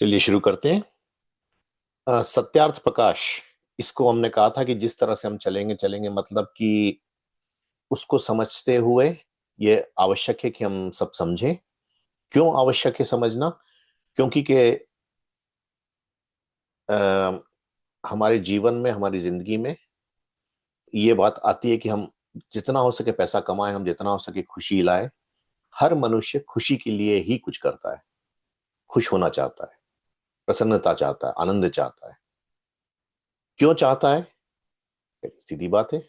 चलिए शुरू करते हैं। सत्यार्थ प्रकाश, इसको हमने कहा था कि जिस तरह से हम चलेंगे चलेंगे, मतलब कि उसको समझते हुए ये आवश्यक है कि हम सब समझें। क्यों आवश्यक है समझना? क्योंकि अ, हमारे जीवन में, हमारी जिंदगी में ये बात आती है कि हम जितना हो सके पैसा कमाएं, हम जितना हो सके खुशी लाएं। हर मनुष्य खुशी के लिए ही कुछ करता है, खुश होना चाहता है, प्रसन्नता चाहता है, आनंद चाहता है। क्यों चाहता है? सीधी बात है,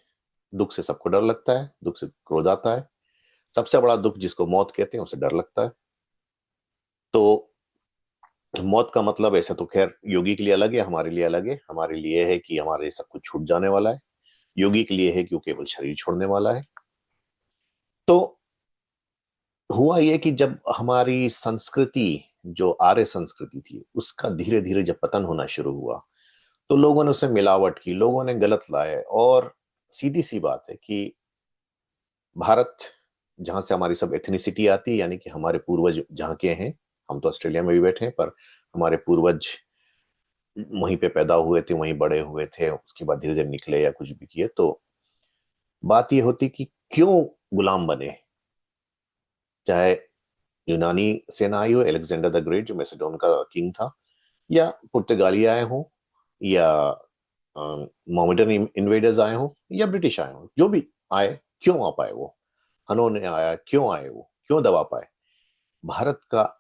दुख से सबको डर लगता है, दुख से क्रोध आता है। सबसे बड़ा दुख जिसको मौत कहते हैं उसे डर लगता है। तो मौत का मतलब ऐसा तो खैर योगी के लिए अलग है, हमारे लिए अलग है। हमारे लिए है कि हमारे सब कुछ छूट जाने वाला है। योगी के लिए है कि वो केवल शरीर छोड़ने वाला है। तो हुआ यह कि जब हमारी संस्कृति, जो आर्य संस्कृति थी, उसका धीरे धीरे जब पतन होना शुरू हुआ, तो लोगों ने उसे मिलावट की, लोगों ने गलत लाए। और सीधी सी बात है कि भारत, जहां से हमारी सब एथनिसिटी आती है, यानी कि हमारे पूर्वज जहाँ के हैं, हम तो ऑस्ट्रेलिया में भी बैठे हैं, पर हमारे पूर्वज वहीं पे पैदा हुए थे, वहीं बड़े हुए थे, उसके बाद धीरे धीरे निकले या कुछ भी किए। तो बात ये होती कि क्यों गुलाम बने। चाहे यूनानी सेना आई हो, एलेक्जेंडर द ग्रेट जो मैसेडोन का किंग था, या पुर्तगाली आए हों, या मोहम्मदन इन्वेडर्स आए हों, या ब्रिटिश आए हों, जो भी आए, क्यों आ पाए वो? हनों ने आया, क्यों आए वो, क्यों दबा पाए भारत का?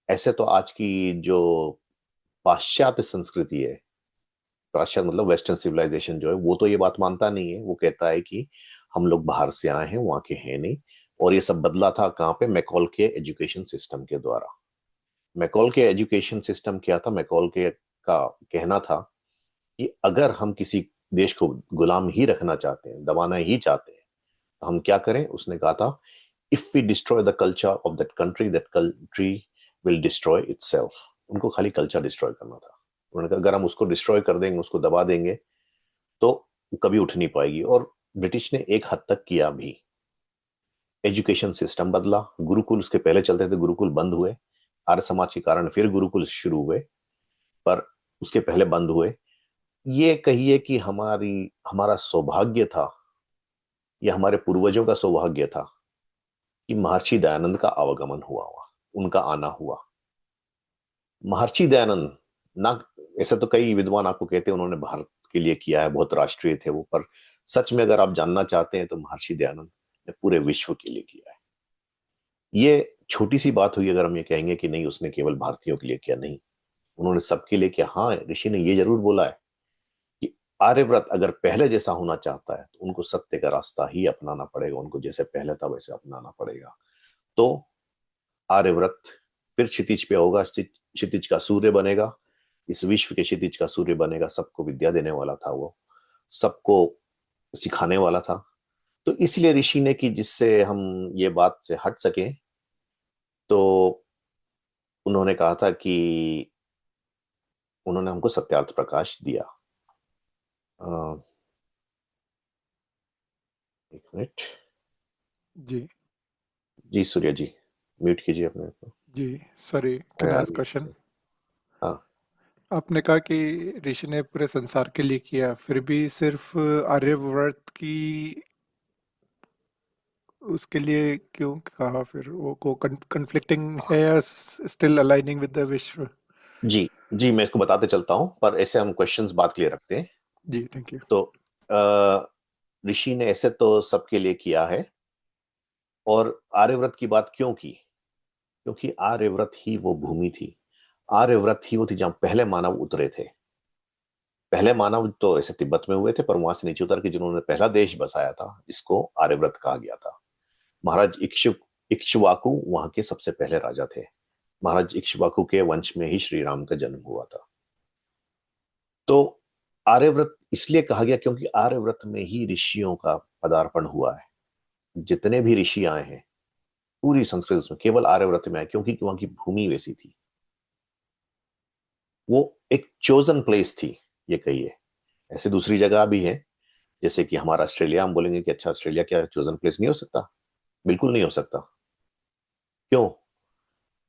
ऐसे तो आज की जो पाश्चात्य संस्कृति है, पाश्चात्य मतलब वेस्टर्न सिविलाइजेशन जो है, वो तो ये बात मानता नहीं है। वो कहता है कि हम लोग बाहर से आए हैं, वहां के हैं नहीं। और ये सब बदला था कहाँ पे? मैकॉल के एजुकेशन सिस्टम के द्वारा। मैकॉल के एजुकेशन सिस्टम क्या था? मैकॉल के का कहना था कि अगर हम किसी देश को गुलाम ही रखना चाहते हैं, दबाना ही चाहते हैं, तो हम क्या करें? उसने कहा था, if we destroy the culture of that country will destroy itself. उनको खाली कल्चर डिस्ट्रॉय करना था। उन्होंने कहा अगर हम उसको डिस्ट्रॉय कर देंगे, उसको दबा देंगे, तो कभी उठ नहीं पाएगी। और ब्रिटिश ने एक हद तक किया भी। एजुकेशन सिस्टम बदला, गुरुकुल उसके पहले चलते थे, गुरुकुल बंद हुए। आर्य समाज के कारण फिर गुरुकुल शुरू हुए, पर उसके पहले बंद हुए। ये कहिए कि हमारा सौभाग्य था, या हमारे पूर्वजों का सौभाग्य था कि महर्षि दयानंद का आवागमन हुआ उनका आना हुआ। महर्षि दयानंद ना, ऐसे तो कई विद्वान आपको कहते हैं उन्होंने भारत के लिए किया है, बहुत राष्ट्रीय थे वो, पर सच में अगर आप जानना चाहते हैं तो महर्षि दयानंद ने पूरे विश्व के लिए किया है। ये छोटी सी बात हुई अगर हम ये कहेंगे कि नहीं उसने केवल भारतीयों के लिए किया, नहीं, उन्होंने सबके लिए किया। हाँ, ऋषि ने ये जरूर बोला है कि आर्यव्रत अगर पहले जैसा होना चाहता है तो उनको सत्य का रास्ता ही अपनाना पड़ेगा, उनको जैसे पहले था वैसे अपनाना पड़ेगा। तो आर्यव्रत फिर क्षितिज पे होगा, क्षितिज का सूर्य बनेगा, इस विश्व के क्षितिज का सूर्य बनेगा। सबको विद्या देने वाला था वो, सबको सिखाने वाला था। तो इसलिए ऋषि ने कि जिससे हम ये बात से हट सके, तो उन्होंने कहा था कि उन्होंने हमको सत्यार्थ प्रकाश दिया। अ, एक मिनट। जी। जी सूर्य जी, म्यूट कीजिए अपने को। जी। Sorry, can I ask question? आगे। हाँ। आपने कहा कि ऋषि ने पूरे संसार के लिए किया, फिर भी सिर्फ आर्यवर्त की उसके लिए क्यों कहा? फिर वो को कन्फ्लिक्टिंग है या स्टिल अलाइनिंग विद द विश्व? जी जी, मैं इसको बताते चलता हूं, पर ऐसे हम क्वेश्चंस बात के लिए रखते हैं। जी, थैंक यू। तो ऋषि ने ऐसे तो सबके लिए किया है। और आर्यव्रत की बात क्यों की? क्योंकि आर्यव्रत ही वो भूमि थी, आर्यव्रत ही वो थी जहां पहले मानव उतरे थे। पहले मानव तो ऐसे तिब्बत में हुए थे, पर वहां से नीचे उतर के जिन्होंने पहला देश बसाया था, जिसको आर्यव्रत कहा गया था। महाराज इक्ष्वाकु वहां के सबसे पहले राजा थे। महाराज इक्ष्वाकु के वंश में ही श्री राम का जन्म हुआ था। तो आर्यव्रत इसलिए कहा गया क्योंकि आर्यव्रत में ही ऋषियों का पदार्पण हुआ है। जितने भी ऋषि आए हैं पूरी संस्कृत उसमें केवल आर्यव्रत में आए, क्योंकि वहां की भूमि वैसी थी। वो एक चोजन प्लेस थी, ये कहिए। ऐसे दूसरी जगह भी है, जैसे कि हमारा ऑस्ट्रेलिया, हम बोलेंगे कि अच्छा ऑस्ट्रेलिया क्या चोजन प्लेस नहीं हो सकता? बिल्कुल नहीं हो सकता। क्यों?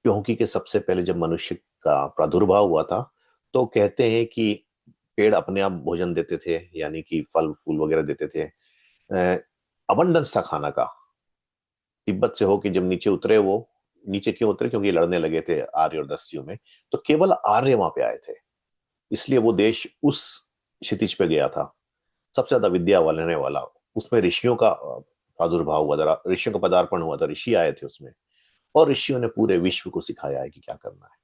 क्योंकि के सबसे पहले जब मनुष्य का प्रादुर्भाव हुआ था तो कहते हैं कि पेड़ अपने आप भोजन देते थे, यानी कि फल फूल वगैरह देते थे। अबंडेंस था खाना का। तिब्बत से होके जब नीचे उतरे, वो नीचे क्यों उतरे? क्योंकि लड़ने लगे थे आर्य और दस्युओं में, तो केवल आर्य वहां पे आए थे, इसलिए वो देश उस क्षितिज पे गया था, सबसे ज्यादा विद्या वाले वाला। उसमें ऋषियों का प्रादुर्भाव हुआ था, ऋषियों का पदार्पण हुआ था, ऋषि आए थे उसमें, और ऋषियों ने पूरे विश्व को सिखाया है कि क्या करना है।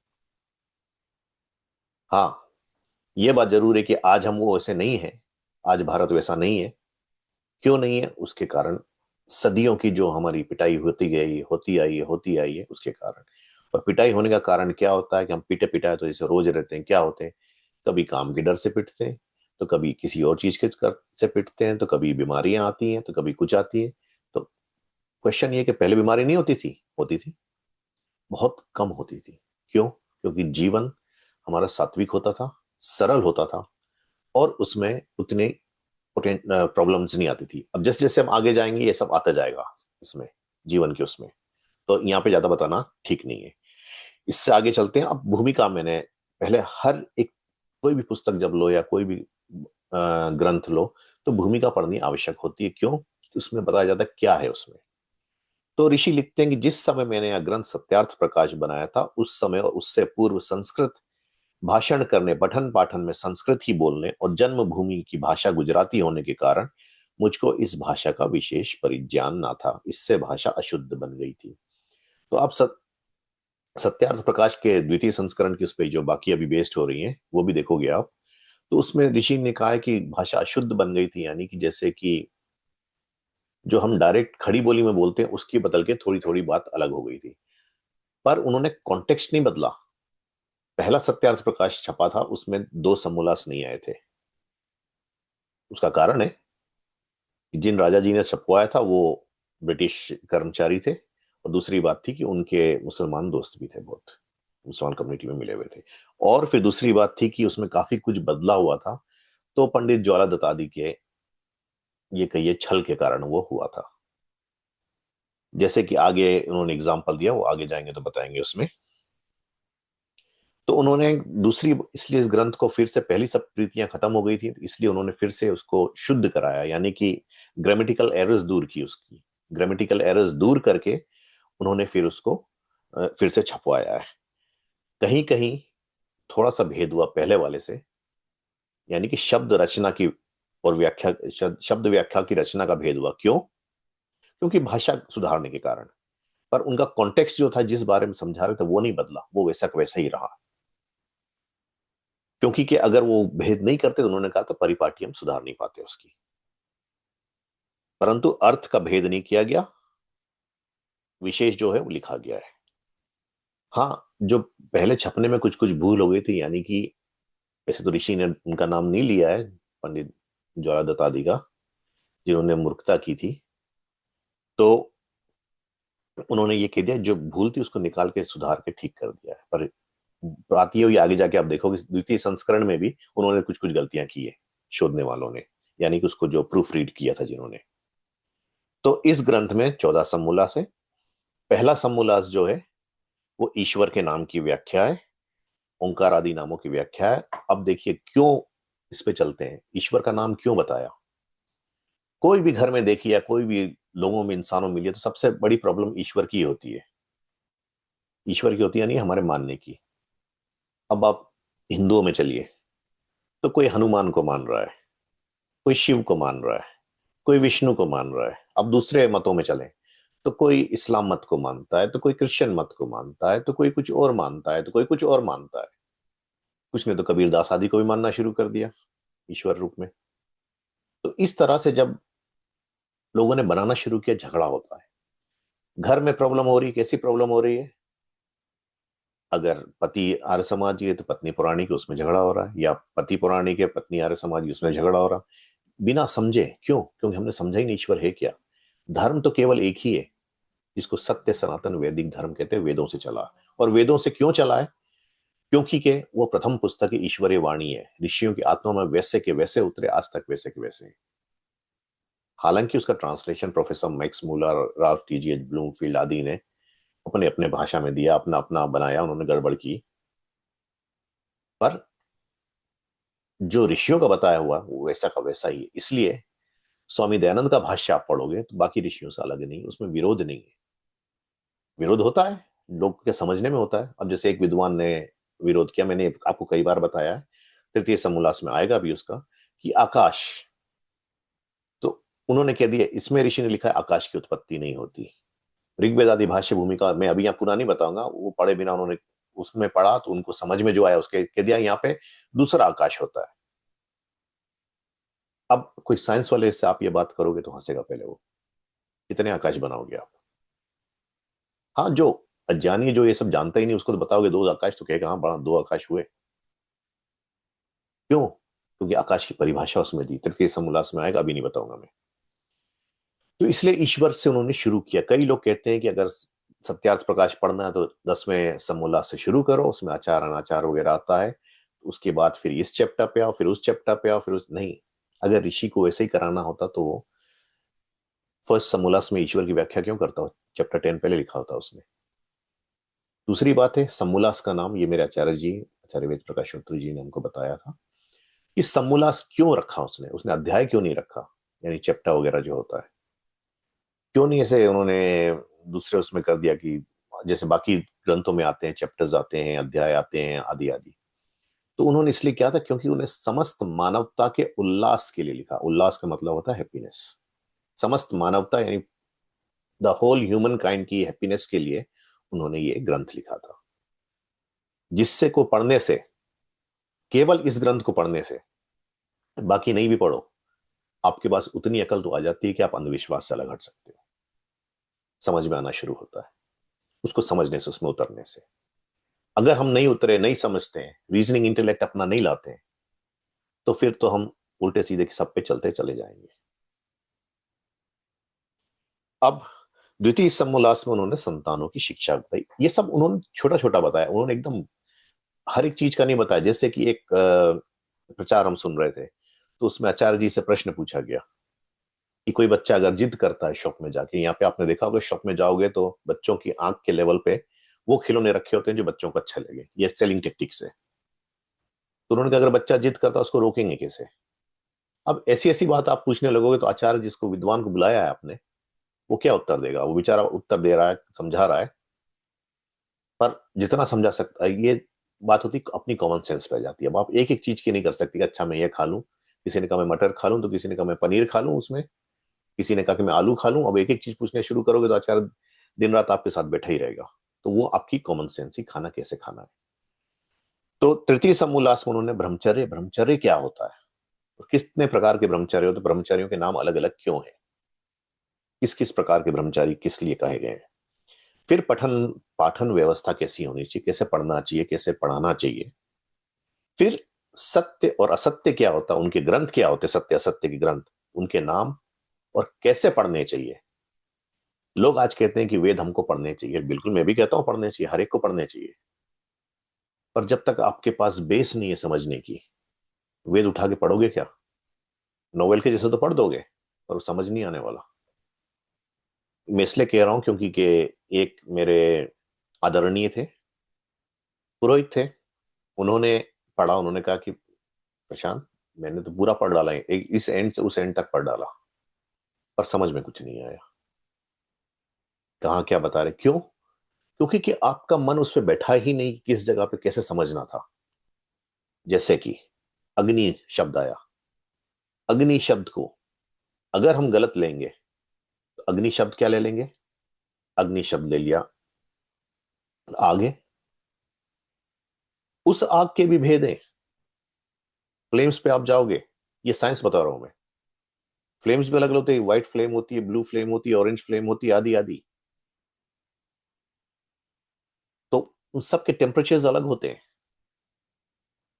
हाँ, ये बात जरूर है कि आज हम वो वैसे नहीं है, आज भारत वैसा नहीं है। क्यों नहीं है? उसके कारण सदियों की जो हमारी पिटाई होती गई, होती आई है, उसके कारण। और पिटाई होने का कारण क्या होता है कि हम पिटे पिटाए तो जैसे रोज रहते हैं, क्या होते हैं, कभी काम के डर से पिटते हैं, तो कभी किसी और चीज के से पिटते हैं, तो कभी बीमारियां आती हैं, तो कभी कुछ आती है। तो क्वेश्चन ये कि पहले बीमारी नहीं होती थी? होती थी, बहुत कम होती थी। क्यों? क्योंकि जीवन हमारा सात्विक होता था, सरल होता था, और उसमें उतने प्रॉब्लम्स नहीं आती थी। अब जैसे जैसे हम आगे जाएंगे ये सब आता जाएगा इसमें, जीवन के उसमें, तो यहाँ पे ज्यादा बताना ठीक नहीं है। इससे आगे चलते हैं। अब भूमिका मैंने पहले हर एक, कोई भी पुस्तक जब लो या कोई भी ग्रंथ लो, तो भूमिका पढ़नी आवश्यक होती है। क्यों? उसमें बताया जाता है क्या है उसमें। तो ऋषि लिखते हैं कि जिस समय मैंने यह ग्रंथ सत्यार्थ प्रकाश बनाया था, उस समय और उससे पूर्व संस्कृत भाषण करने, पठन पाठन में संस्कृत ही बोलने और जन्मभूमि की भाषा गुजराती होने के कारण मुझको इस भाषा का विशेष परिज्ञान ना था, इससे भाषा अशुद्ध बन गई थी। तो आप सत्यार्थ प्रकाश के द्वितीय संस्करण की उस पर जो बाकी अभी बेस्ड हो रही है वो भी देखोगे आप, तो उसमें ऋषि ने कहा है कि भाषा अशुद्ध बन गई थी, यानी कि जैसे कि जो हम डायरेक्ट खड़ी बोली में बोलते हैं उसकी बदल के थोड़ी थोड़ी बात अलग हो गई थी। पर उन्होंने कॉन्टेक्स्ट नहीं बदला। पहला सत्यार्थ प्रकाश छपा था, उसमें दो समोल्लास नहीं आए थे। उसका कारण है कि जिन राजा जी ने छपवाया था वो ब्रिटिश कर्मचारी थे, और दूसरी बात थी कि उनके मुसलमान दोस्त भी थे, बहुत मुसलमान कम्युनिटी में मिले हुए थे। और फिर दूसरी बात थी कि उसमें काफी कुछ बदला हुआ था, तो पंडित ज्वाला दत्तादी के, ये कहिए, छल के कारण वो हुआ था। जैसे कि आगे उन्होंने एग्जाम्पल दिया, वो आगे जाएंगे तो बताएंगे उसमें। तो उन्होंने दूसरी, इसलिए इस ग्रंथ को फिर से, पहली सब प्रीतियां खत्म हो गई थी, इसलिए उन्होंने फिर से उसको शुद्ध कराया, यानी कि ग्रामेटिकल एरर्स दूर की, उसकी ग्रामेटिकल एरर्स दूर करके उन्होंने फिर उसको फिर से छपवाया है। कहीं कहीं थोड़ा सा भेद हुआ पहले वाले से, यानी कि शब्द रचना की और व्याख्या, शब्द व्याख्या की रचना का भेद हुआ। क्यों? क्योंकि भाषा सुधारने के कारण। पर उनका कॉन्टेक्स्ट जो था, जिस बारे में समझा रहे थे, वो नहीं बदला, वो वैसा का वैसा ही रहा। क्योंकि कि अगर वो भेद नहीं करते तो उन्होंने कहा था परिपाटी हम सुधार नहीं पाते उसकी, परंतु अर्थ का भेद नहीं किया गया, विशेष जो है वो लिखा गया है। हाँ, जो पहले छपने में कुछ कुछ भूल हो गई थी, यानी कि ऐसे तो ऋषि ने उनका नाम नहीं लिया है, पंडित ज्वाला दत्तादी का, जिन्होंने मूर्खता की थी, तो उन्होंने ये कह दिया, जो भूल थी उसको निकाल के सुधार के ठीक कर दिया है। पर आती हुई आगे जाके आप देखोगे द्वितीय संस्करण में भी उन्होंने कुछ कुछ गलतियां की है, शोधने वालों ने, यानी कि उसको जो प्रूफ रीड किया था जिन्होंने। तो इस ग्रंथ में 14 समोल्लास है। पहला समोल्लास जो है वो ईश्वर के नाम की व्याख्या है, ओंकार आदि नामों की व्याख्या है। अब देखिए क्यों इस पे चलते हैं, ईश्वर का नाम क्यों बताया। कोई भी घर में देखिए, या कोई भी लोगों में, इंसानों में मिलिए, तो सबसे बड़ी प्रॉब्लम ईश्वर की होती है। ईश्वर की होती है, यानी हमारे मानने की। अब आप हिंदुओं में चलिए, तो कोई हनुमान को मान रहा है, कोई शिव को मान रहा है, कोई विष्णु को मान रहा है। अब दूसरे मतों में चले, तो कोई इस्लाम मत को मानता है, तो कोई क्रिश्चियन मत को मानता है, तो कोई कुछ और मानता है, तो कोई कुछ और मानता है। कुछ ने तो कबीरदास आदि को भी मानना शुरू कर दिया ईश्वर रूप में। तो इस तरह से जब लोगों ने बनाना शुरू किया, झगड़ा होता है। घर में प्रॉब्लम हो रही, कैसी प्रॉब्लम हो रही है? अगर पति आर्य समाजी है तो पत्नी पुराणी की, उसमें झगड़ा हो रहा है, या पति पुराणी के पत्नी आर्य समाजी, उसमें झगड़ा हो रहा है, बिना समझे। क्यों? क्योंकि हमने समझा ही नहीं ईश्वर है क्या। धर्म तो केवल एक ही है, जिसको सत्य सनातन वैदिक धर्म कहते हैं, वेदों से चला। और वेदों से क्यों चला है? क्योंकि के वो प्रथम पुस्तक ईश्वरीय वाणी है, ऋषियों की आत्मा में वैसे के वैसे उतरे, आज तक वैसे के वैसे। हालांकि उसका translation professor Max Muller, Ralph TGH Bloomfield आदि ने अपने अपने भाषा में दिया, अपना अपना बनाया, उन्होंने गड़बड़ की। पर जो ऋषियों का बताया हुआ वो वैसा का वैसा ही है। इसलिए स्वामी दयानंद का भाष्य आप पढ़ोगे तो बाकी ऋषियों से अलग नहीं, उसमें विरोध नहीं है। विरोध होता है, लोग के समझने में होता है। अब जैसे एक विद्वान ने विरोध किया, मैंने आपको कई बार बताया है, तृतीय समोल्लास में आएगा भी उसका, कि आकाश, तो उन्होंने कह दिया, इसमें ऋषि ने लिखा है आकाश की उत्पत्ति नहीं होती। ऋग्वेद आदि भाष्य भूमिका मैं अभी यहाँ पूरा नहीं बताऊंगा, वो पढ़े बिना उन्होंने उसमें पढ़ा तो उनको समझ में जो आया उसके कह दिया यहाँ पे दूसरा आकाश होता है। अब कोई साइंस वाले से आप ये बात करोगे तो हंसेगा पहले वो, कितने आकाश बनाओगे आप। हाँ, जो अज्ञानी जो ये सब जानता ही नहीं उसको तो बताओगे दो आकाश, तो कहेगा हाँ बड़ा दो आकाश हुए। क्यों? क्योंकि आकाश की परिभाषा उसमें दी, तृतीय समोल्लास में आएगा, अभी नहीं बताऊंगा मैं। तो इसलिए ईश्वर से उन्होंने शुरू किया। कई लोग कहते हैं कि अगर सत्यार्थ प्रकाश पढ़ना है तो 10वें समोल्लास से शुरू करो, उसमें आचार अनाचार वगैरह आता है, उसके बाद फिर इस चैप्टर पे आओ, फिर उस चैप्टर पे आओ, फिर उस नहीं। अगर ऋषि को वैसे ही कराना होता तो वो फर्स्ट समोल्लास में ईश्वर की व्याख्या क्यों करता हो, चैप्टर 10 पहले लिखा होता उसने। दूसरी बात है, समोल्लास का नाम ये मेरे आचार्य जी, आचार्य वेद प्रकाश मंत्री जी ने हमको बताया था कि समोल्लास क्यों रखा उसने, उसने अध्याय क्यों नहीं रखा, यानी चैप्टर वगैरह जो होता है क्यों नहीं ऐसे उन्होंने दूसरे उसमें कर दिया कि जैसे बाकी ग्रंथों में आते हैं, चैप्टर्स आते हैं, अध्याय आते हैं, आदि आदि। तो उन्होंने इसलिए किया था क्योंकि उन्हें समस्त मानवता के उल्लास के लिए लिखा। उल्लास का मतलब होता है हैप्पीनेस। समस्त मानवता यानी द होल ह्यूमन काइंड की हैप्पीनेस के लिए उन्होंने ये ग्रंथ लिखा था, जिससे को पढ़ने से, केवल इस ग्रंथ को पढ़ने से, बाकी नहीं भी पढ़ो, आपके पास उतनी अकल तो आ जाती है कि आप अंधविश्वास से अलग हट सकते हो। समझ में आना शुरू होता है उसको समझने से, उसमें उतरने से। अगर हम नहीं उतरे, नहीं समझते हैं, रीजनिंग इंटेलेक्ट अपना नहीं लाते हैं, तो फिर तो हम उल्टे सीधे सब पे चलते चले जाएंगे। अब द्वितीय समोल्लास में उन्होंने संतानों की शिक्षा बताई। ये सब उन्होंने छोटा छोटा बताया, उन्होंने एकदम हर एक चीज का नहीं बताया। जैसे कि एक प्रचार हम सुन रहे थे, तो उसमें आचार्य जी से प्रश्न पूछा गया कि कोई बच्चा अगर जिद करता है शॉप में जाके, यहाँ पे आपने देखा होगा शॉप में जाओगे तो बच्चों की आंख के लेवल पे वो खिलौने रखे होते हैं जो बच्चों को अच्छे लगे, ये सेलिंग टेक्टिक्स है। तो उन्होंने कहा अगर बच्चा जिद करता है उसको रोकेंगे कैसे। अब ऐसी ऐसी बात आप पूछने लगोगे तो आचार्य जिसको विद्वान को बुलाया है आपने, वो क्या उत्तर देगा। वो बेचारा उत्तर दे रहा है, समझा रहा है, पर जितना समझा सकता है। ये बात होती अपनी कॉमन सेंस पे आ जाती है। अब आप एक एक चीज की नहीं कर सकती कि अच्छा मैं ये खा लूं, किसी ने कहा मैं मटर खा लूं, तो किसी ने कहा मैं पनीर खा लूं, उसमें किसी ने कहा कि मैं आलू खा लूं। अब एक एक चीज पूछने शुरू करोगे तो आचार्य दिन रात आपके साथ बैठा ही रहेगा। तो वो आपकी कॉमन सेंस ही खाना कैसे खाना है। तो तृतीय समोल्लास में उन्होंने ब्रह्मचर्य, ब्रह्मचर्य क्या होता है, कितने प्रकार के ब्रह्मचारी हो, तो ब्रह्मचारियों के नाम अलग अलग क्यों हैं, किस किस प्रकार के ब्रह्मचारी किस लिए कहे गए हैं। फिर पठन पाठन व्यवस्था कैसी होनी चाहिए, कैसे पढ़ना चाहिए, कैसे पढ़ाना चाहिए। फिर सत्य और असत्य क्या होता है, उनके ग्रंथ क्या होते, सत्य असत्य के ग्रंथ, उनके नाम, और कैसे पढ़ने चाहिए। लोग आज कहते हैं कि वेद हमको पढ़ने चाहिए, बिल्कुल मैं भी कहता हूं पढ़ने चाहिए, हर एक को पढ़ने चाहिए। पर जब तक आपके पास बेस नहीं है समझने की, वेद उठा के पढ़ोगे क्या। नोवेल के जैसे तो पढ़ दोगे, पर वो समझ नहीं आने वाला। मैं इसलिए कह रहा हूं क्योंकि के एक मेरे आदरणीय थे, पुरोहित थे, उन्होंने पढ़ा, उन्होंने कहा कि प्रशांत मैंने तो पूरा पढ़ डाला है, एक इस एंड से उस एंड तक पढ़ डाला, पर समझ में कुछ नहीं आया। कहाँ क्या बता रहे, क्यों? क्योंकि कि आपका मन उस पर बैठा ही नहीं, किस जगह पे कैसे समझना था। जैसे कि अग्नि शब्द आया, अग्नि शब्द को अगर हम गलत लेंगे तो अग्नि शब्द क्या ले लेंगे, अग्नि शब्द ले लिया आगे, उस आग के भी भेद हैं। फ्लेम्स पे आप जाओगे, ये साइंस बता रहा हूं मैं, फ्लेम्स भी अलग अलग होते हैं, व्हाइट फ्लेम होती है, ब्लू फ्लेम होती है, ऑरेंज फ्लेम होती है, आदि आदि। तो उन सब के टेम्परेचर्स अलग होते हैं।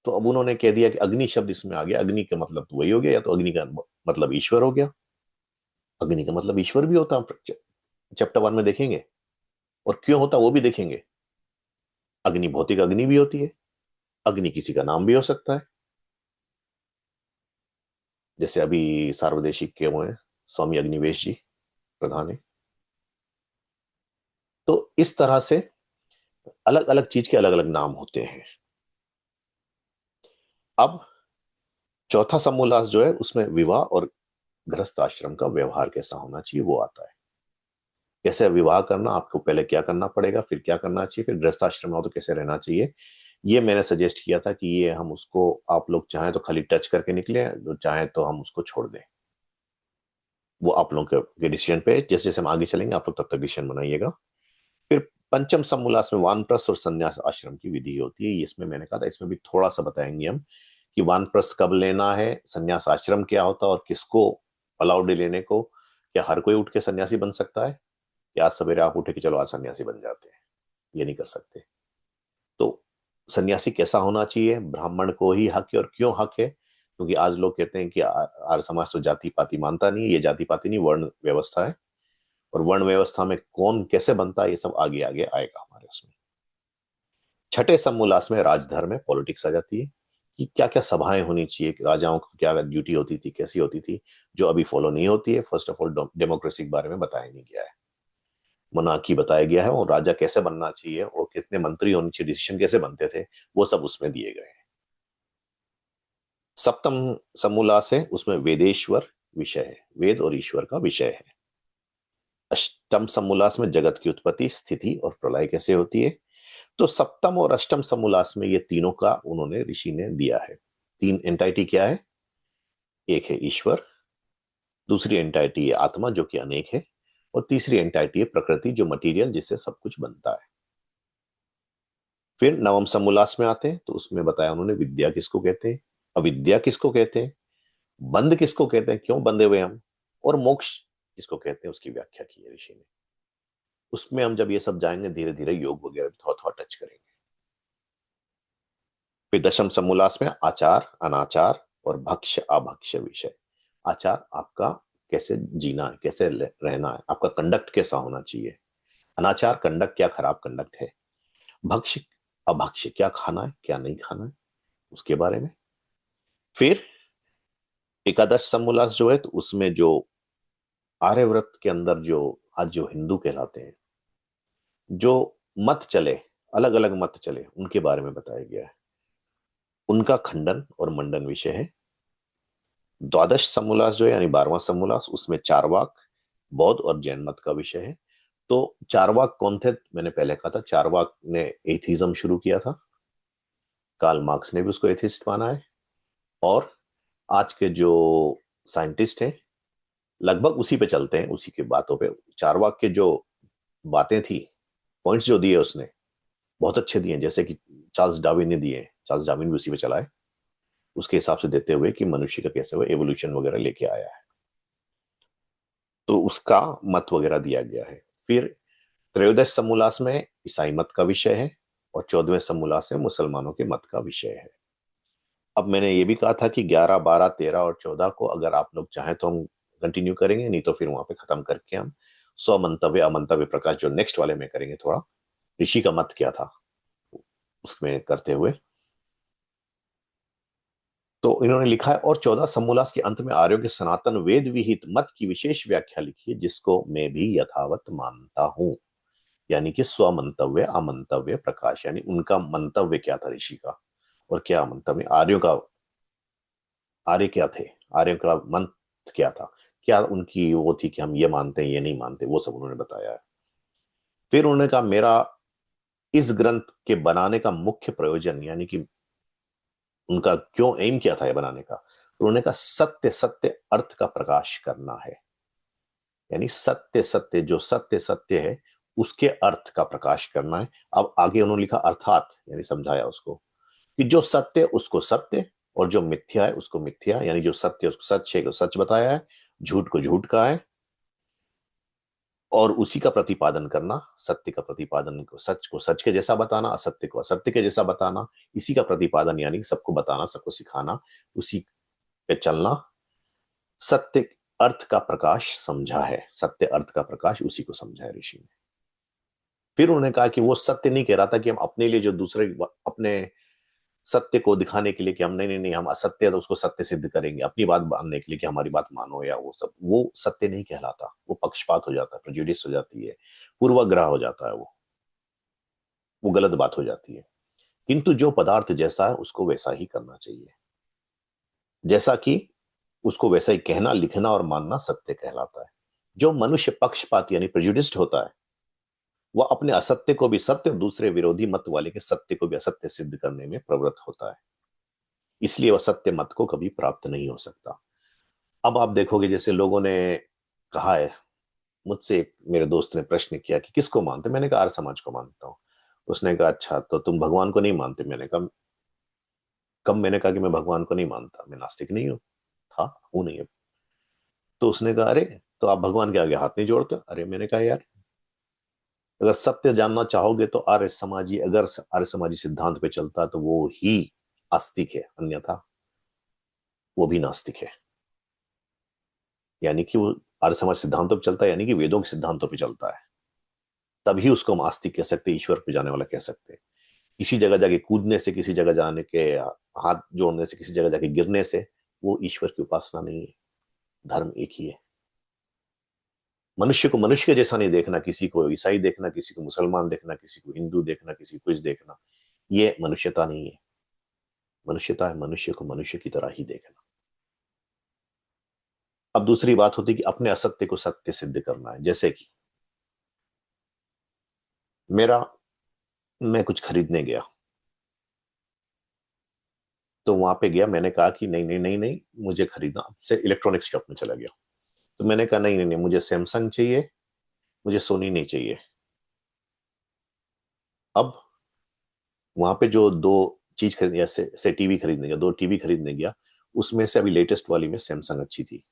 तो अब उन्होंने कह दिया कि अग्नि शब्द इसमें आ गया, अग्नि का मतलब तो वही हो गया, या तो अग्नि का मतलब ईश्वर हो गया। अग्नि का मतलब ईश्वर भी होता है, चैप्टर 1 में देखेंगे, और क्यों होता वो भी देखेंगे। अग्नि भौतिक अग्नि भी होती है, अग्नि किसी का नाम भी हो सकता है, जैसे अभी सार्वदेशिक के हुए हैं स्वामी अग्निवेश जी प्रधान है। तो इस तरह से अलग अलग चीज के अलग अलग नाम होते हैं। अब चौथा समोल्लास जो है उसमें विवाह और गृहस्थ आश्रम का व्यवहार कैसा होना चाहिए वो आता है। कैसे विवाह करना, आपको पहले क्या करना पड़ेगा, फिर क्या करना चाहिए, फिर गृहस्थ आश्रम में हो तो कैसे रहना चाहिए। ये मैंने सजेस्ट किया था कि ये हम उसको, आप लोग चाहें तो खाली टच करके निकले, चाहें तो हम उसको छोड़ दें। वो आप लोगों के डिसीजन पे, जैसे जैसे हम आगे चलेंगे आप लोग तब तक डिसीजन बनाइएगा। फिर पंचम समोल्लास में वानप्रस्थ और संन्यास आश्रम की विधि होती है। इसमें मैंने कहा था इसमें भी थोड़ा सा बताएंगे हम कि वानप्रस्थ कब लेना है, संन्यास आश्रम क्या होता है और किसको अलाउड है लेने को। क्या हर कोई उठ के सन्यासी बन सकता है, या आज सवेरे आप उठे कि चलो आज सन्यासी बन जाते हैं, ये नहीं कर सकते। तो सन्यासी कैसा होना चाहिए, ब्राह्मण को ही हक है, और क्यों हक है, क्योंकि आज लोग कहते हैं कि आर्य समाज तो जाति पाति मानता नहीं है। ये जाति पाति नहीं, वर्ण व्यवस्था है, और वर्ण व्यवस्था में कौन कैसे बनता है ये सब आगे आगे आएगा हमारे उसमें। छठे समोल्लास में राजधर्म में पॉलिटिक्स आ जाती है कि क्या क्या सभाएं होनी चाहिए, राजाओं को क्या ड्यूटी होती थी, कैसी होती थी, जो अभी फॉलो नहीं होती है। फर्स्ट ऑफ ऑल डेमोक्रेसी के बारे में बताया नहीं गया है, मोनार्की बताया गया है, और राजा कैसे बनना चाहिए और कितने मंत्री होने चाहिए, डिसीजन कैसे बनते थे, वो सब उसमें दिए गए हैं। सप्तम समोल्लास है, उसमें वेदेश्वर विषय है, वेद और ईश्वर का विषय है। अष्टम समोल्लास में जगत की उत्पत्ति स्थिति और प्रलय कैसे होती है। तो सप्तम और अष्टम समोल्लास में ये तीनों का उन्होंने ऋषि ने दिया है। तीन एंटाइटी क्या है, एक है ईश्वर, दूसरी एंटाइटी है आत्मा जो कि अनेक है, और तीसरी एंटाइटी है प्रकृति जो मटीरियल जिससे सब कुछ बनता है। फिर नवम समोल्लास में आते हैं तो उसमें बताया उन्होंने विद्या किसको कहते हैं, अविद्या किसको कहते हैं, बंध किसको कहते हैं, क्यों बंधे हुए हम, और मोक्ष किसको कहते हैं उसकी व्याख्या की है ऋषि ने। उसमें हम जब ये सब जाएंगे धीरे धीरे योग वगैरह भी थोड़ा थोड़ा टच करेंगे। फिर दशम समोल्लास में आचार अनाचार और भक्ष्य अभक्ष्य विषय। आचार आपका कैसे जीना है, कैसे रहना है, आपका कंडक्ट कैसा होना चाहिए। अनाचार कंडक्ट, क्या खराब कंडक्ट है। भक्ष्य अभक्ष्य, क्या खाना है क्या नहीं खाना है उसके बारे में। फिर एकादश समोल्लास जो है तो उसमें जो आर्यव्रत के अंदर जो आज जो हिंदू कहलाते हैं, जो मत चले, अलग अलग मत चले, उनके बारे में बताया गया है, उनका खंडन और मंडन विषय है। द्वादश समोल्लास जो है यानी 12वां समोल्लास, उसमें चारवाक बौद्ध और जैन मत का विषय है। तो चारवाक कौन थे, मैंने पहले कहा था चारवाक ने एथिज्म शुरू किया था, कार्ल मार्क्स ने भी उसको एथिस्ट माना है, और आज के जो साइंटिस्ट हैं लगभग उसी पे चलते हैं, उसी की बातों पे। चारवाक के जो बातें थी, पॉइंट्स जो दिए उसने बहुत अच्छे दिए, जैसे कि चार्ल्स डार्विन ने दिए, चार्ल्स डार्विन भी उसी पे चला है, उसके हिसाब से देते हुए कि मनुष्य का कैसे वो एवोल्यूशन वगैरह लेके आया है, तो उसका मत वगैरह दिया गया है। फिर त्रयोदश समोल्लास में ईसाई मत का विषय है, और 14वें समोल्लास में मुसलमानों के मत का विषय है। अब मैंने ये भी कहा था कि 11, 12, 13 और 14 को अगर आप लोग चाहें तो हम कंटिन्यू करेंगे, नहीं तो फिर वहां पे खत्म करके हम स्वमंतव्य अमंतव्य प्रकाश जो नेक्स्ट वाले में करेंगे, थोड़ा ऋषि का मत क्या था उसमें करते हुए। तो इन्होंने लिखा है, और 14 समोल्लास के अंत में आर्यों के सनातन वेद विहित मत की विशेष व्याख्या लिखी है जिसको मैं भी यथावत मानता हूं। यानी कि स्वमंतव्य अमंतव्य प्रकाश, यानी उनका मंतव्य क्या था ऋषि का, और क्या मंतव्य आर्यों का, आर्य क्या थे, आर्यों का मंत क्या था, क्या उनकी वो थी कि हम ये मानते हैं ये नहीं मानते, वो सब उन्होंने बताया है। फिर उन्होंने कहा मेरा इस ग्रंथ के बनाने का मुख्य प्रयोजन, यानी कि उनका क्यों एम क्या था ये बनाने का, तो उन्होंने कहा सत्य सत्य अर्थ का प्रकाश करना है। यानी सत्य सत्य, जो सत्य सत्य है उसके अर्थ का प्रकाश करना है। अब आगे उन्होंने लिखा अर्थात, यानी समझाया उसको कि जो सत्य है उसको सत्य, और जो मिथ्या है उसको मिथ्या, यानी जो सत्य उसको सच है को सच बताया है, झूठ को झूठ कहा है, और उसी का प्रतिपादन करना, सत्य का प्रतिपादन को सच के जैसा बताना, असत्य को असत्य के जैसा बताना, इसी का प्रतिपादन यानी सबको बताना, सबको सिखाना, उसी पे चलना। सत्य अर्थ का प्रकाश समझा है, सत्य अर्थ का प्रकाश उसी को समझा है ऋषि ने। फिर उन्होंने कहा कि वो सत्य नहीं कह रहा था कि हम अपने लिए जो दूसरे अपने सत्य को दिखाने के लिए कि हम नहीं नहीं नहीं हम असत्य है तो उसको सत्य सिद्ध करेंगे, अपनी बात मानने के लिए कि हमारी बात मानो, या वो सब, वो सत्य नहीं कहलाता, वो पक्षपात हो जाता है, प्रेजुडिस हो जाती है, पूर्वाग्रह हो जाता है वो। वो गलत बात हो जाती है। किंतु जो पदार्थ जैसा है उसको वैसा ही करना चाहिए, जैसा कि उसको वैसा ही कहना, लिखना और मानना सत्य कहलाता है। जो मनुष्य पक्षपात यानी प्रेजुडिस्ड होता है, वह अपने असत्य को भी सत्य और दूसरे विरोधी मत वाले के सत्य को भी असत्य सिद्ध करने में प्रवृत्त होता है, इसलिए वह सत्य मत को कभी प्राप्त नहीं हो सकता। अब आप देखोगे, जैसे लोगों ने कहा है, मुझसे एक मेरे दोस्त ने प्रश्न किया कि किसको मानते, मैंने कहा आर्य समाज को मानता हूं। उसने कहा अच्छा, तो तुम भगवान को नहीं मानते? मैंने कहा कब मैंने कहा कि मैं भगवान को नहीं मानता, मैं नास्तिक नहीं हूं, था हूं नहीं अब। तो उसने कहा अरे, तो आप भगवान के आगे हाथ नहीं जोड़ते? अरे मैंने कहा यार, अगर सत्य जानना चाहोगे तो आर्य समाजी, अगर आर्य समाजी सिद्धांत पे चलता तो वो ही आस्तिक है, अन्यथा वो भी नास्तिक है। यानी कि वो आर्य समाज सिद्धांतों पे चलता है, यानी कि वेदों के सिद्धांतों पे चलता है, तभी उसको हम आस्तिक कह सकते, ईश्वर पे जाने वाला कह सकते हैं। किसी जगह जाके कूदने से, किसी जगह जाने के हाथ जोड़ने से, किसी जगह जाके गिरने से वो ईश्वर की उपासना नहीं है। धर्म एक ही है। मनुष्य को मनुष्य के जैसा नहीं देखना, किसी को ईसाई देखना, किसी को मुसलमान देखना, किसी को हिंदू देखना, किसी को कुछ देखना, ये मनुष्यता नहीं है। मनुष्यता है मनुष्य को मनुष्य की तरह ही देखना। अब दूसरी बात होती है कि अपने असत्य को सत्य सिद्ध करना है। जैसे कि मेरा मैं कुछ खरीदने गया, तो वहां पे गया, मैंने कहा कि नहीं नहीं नहीं नहीं, मुझे खरीदना, से इलेक्ट्रॉनिक शॉप में चला गया। तो मैंने कहा नहीं नहीं नहीं, मुझे सैमसंग चाहिए, मुझे सोनी नहीं चाहिए। अब वहां पे जो दो चीज खरीदने, से टीवी खरीदने गया, दो टीवी खरीदने गया, उसमें से अभी लेटेस्ट वाली में सैमसंग अच्छी थी,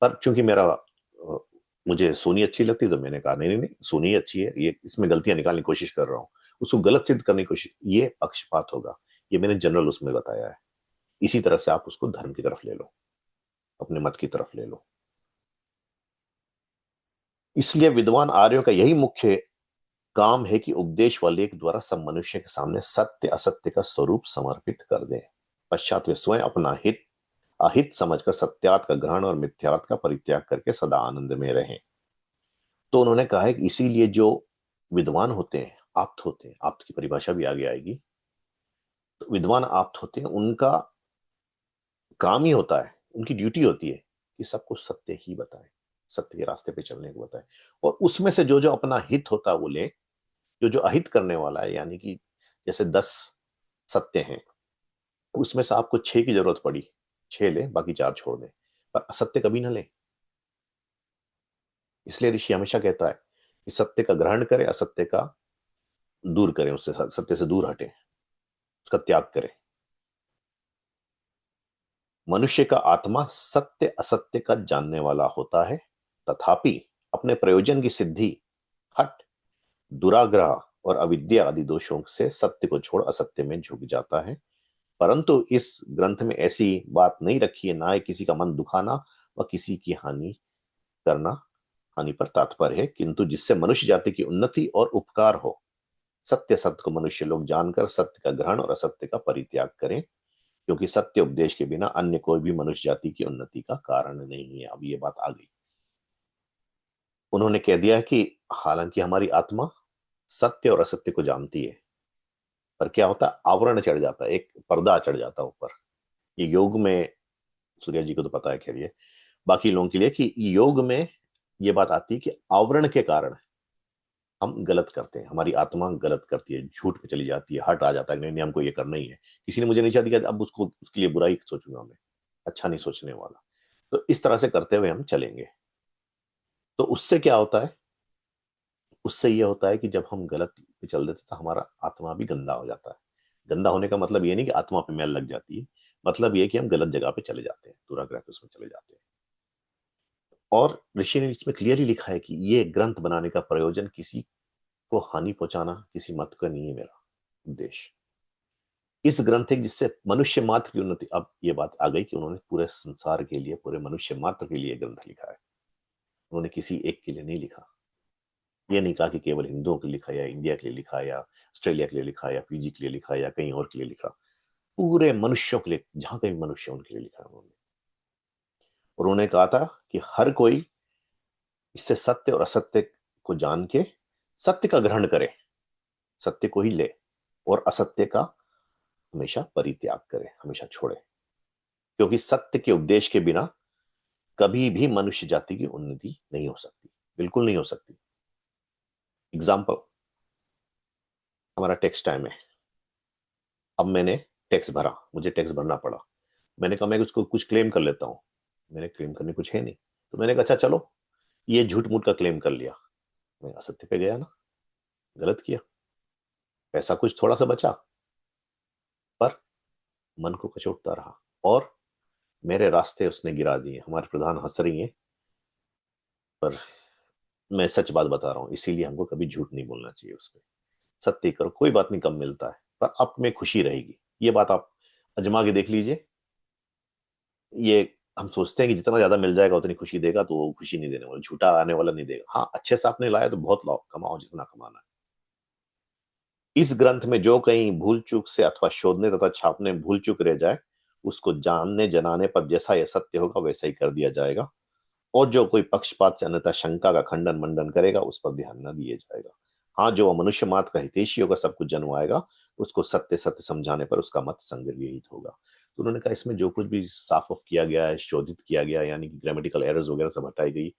पर चूंकि मुझे सोनी अच्छी लगती, तो मैंने कहा नहीं नहीं नहीं, सोनी अच्छी है, ये इसमें गलतियां निकालने की कोशिश कर रहा हूँ, उसको गलत सिद्ध करने की कोशिश, ये पक्षपात होगा। ये मैंने जनरल उसमें बताया है। इसी तरह से आप उसको धर्म की तरफ ले लो, अपने मत की तरफ ले लो। इसलिए विद्वान आर्यों का यही मुख्य काम है कि उपदेश व लेख द्वारा सब मनुष्य के सामने सत्य असत्य का स्वरूप समर्पित कर दें। पश्चात वे स्वयं अपना हित अहित समझकर सत्यार्थ का ग्रहण और मिथ्यार्थ का परित्याग करके सदा आनंद में रहें। तो उन्होंने कहा है कि इसीलिए जो विद्वान होते हैं, आप्त होते हैं, आप्त की परिभाषा भी आगे आएगी, तो विद्वान आप्त होते हैं, उनका काम ही होता है, उनकी ड्यूटी होती है कि सबको सत्य ही बताएं, सत्य के रास्ते पे चलने को बताएं। और उसमें से जो जो अपना हित होता है वो ले, जो जो अहित करने वाला है, यानी कि जैसे 10 सत्य हैं, उसमें से आपको 6 की जरूरत पड़ी, 6 ले, बाकी 4 छोड़ दे, पर असत्य कभी ना ले। इसलिए ऋषि हमेशा कहता है कि सत्य का ग्रहण करें, असत्य का दूर करें, उससे सत्य से दूर हटें, उसका त्याग करें। मनुष्य का आत्मा सत्य असत्य का जानने वाला होता है, तथापि अपने प्रयोजन की सिद्धि, हठ, दुराग्रह और अविद्या आदि दोषों से सत्य को छोड़ असत्य में झुक जाता है। परंतु इस ग्रंथ में ऐसी बात नहीं रखी है, ना है किसी का मन दुखाना व किसी की हानि करना, हानि पर तात्पर्य है, किंतु जिससे मनुष्य जाति की उन्नति और उपकार हो। सत्य सत्य को मनुष्य लोग जानकर सत्य का ग्रहण और असत्य का परित्याग करें, क्योंकि सत्य उपदेश के बिना अन्य कोई भी मनुष्य जाति की उन्नति का कारण नहीं है। अब ये बात आ गई, उन्होंने कह दिया है कि हालांकि हमारी आत्मा सत्य और असत्य को जानती है, पर क्या होता है, आवरण चढ़ जाता है, एक पर्दा चढ़ जाता है ऊपर। ये योग में, सूर्य जी को तो पता है, खैर ये बाकी लोगों के लिए, कि योग में ये बात आती है कि आवरण के कारण हम गलत करते हैं, हमारी आत्मा गलत करती है, झूठ पे चली जाती है, हट आ जाता है, नहीं नहीं हमको ये करना ही है, किसी ने मुझे नीचा दिया, अब उसको उसके लिए बुराई सोचूंगा मैं, अच्छा नहीं सोचने वाला। तो इस तरह से करते हुए हम चलेंगे। तो उससे क्या होता है, उससे यह होता है कि जब हम गलत पे चल देते तो हमारा आत्मा भी गंदा हो जाता है। गंदा होने का मतलब ये नहीं कि आत्मा पे मैल लग जाती है, मतलब ये कि हम गलत जगह पे चले जाते हैं, दुराग्रह पे उसमें चले जाते हैं। और ऋषि ने इसमें क्लियरली लिखा है कि ये ग्रंथ बनाने का प्रयोजन किसी को हानि पहुंचाना, किसी मत का नहीं है मेरा उद्देश्य। इस ग्रंथ है जिससे मनुष्य मात्र की उन्नति, अब ये बात आ गई कि उन्होंने पूरे संसार के लिए, पूरे मनुष्य मात्र के लिए ग्रंथ लिखा है, उन्होंने किसी एक के लिए नहीं लिखा। ये नहीं कहा कि केवल हिंदुओं के लिए लिखा, या इंडिया के लिए लिखा, या ऑस्ट्रेलिया के लिए लिखा, या फीजी के लिए लिखा, या कहीं और के लिए लिखा, पूरे मनुष्यों के लिए, जहां कहीं मनुष्य उनके लिए लिखा है उन्होंने। और उन्होंने कहा था कि हर कोई इससे सत्य और असत्य को जान के सत्य का ग्रहण करे, सत्य को ही ले और असत्य का हमेशा परित्याग करे, हमेशा छोड़े, क्योंकि सत्य के उपदेश के बिना कभी भी मनुष्य जाति की उन्नति नहीं हो सकती, बिल्कुल नहीं हो सकती। एग्जाम्पल, हमारा टैक्स टाइम है, अब मैंने टैक्स भरा, मुझे टैक्स भरना पड़ा, मैंने कहा मैं उसको कुछ क्लेम कर लेता हूं, मैंने क्लेम करने कुछ है नहीं, तो मैंने कहा अच्छा चलो ये झूठ मूठ का क्लेम कर लिया, मैं असत्य पे गया ना, गलत किया, पैसा कुछ थोड़ा सा बचा, पर मन को कचोटता रहा और मेरे रास्ते उसने गिरा दिए। हमारे प्रधान हंस रही हैं, पर मैं सच बात बता रहा हूं, इसीलिए हमको कभी झूठ नहीं बोलना चाहिए, उसमें सत्य करो, कोई बात नहीं कम मिलता है पर अब में खुशी रहेगी। ये बात आप अजमा के देख लीजिए। ये हम सोचते हैं कि जितना ज्यादा मिल जाएगा उतनी खुशी देगा, तो वो खुशी नहीं देने वाला, झूठा आने वाला नहीं देगा। हाँ, अच्छे से आपने लाया तो बहुत लाओ, कमाओ जितना कमाना है। इस ग्रंथ में जो कहीं भूल चूक से अथवा शोधने तथा छापने में भूल चूक रह जाए, उसको जानने जनाने पर जैसा यह सत्य होगा वैसा ही कर दिया जाएगा, और जो कोई पक्षपात से अन्यथा शंका का खंडन मंडन करेगा उस पर ध्यान न दिया जाएगा। हाँ, जो मनुष्य मात्र का हितैषी होगा, सब कुछ जनवाएगा, उसको सत्य सत्य समझाने पर उसका मत संग्रहित होगा। तो उन्होंने कहा इसमें जो कुछ भी साफ ऑफ किया गया है, शोधित किया गया, यानी कि ग्रामेटिकल एरर्स वगैरह सब हटाई गई,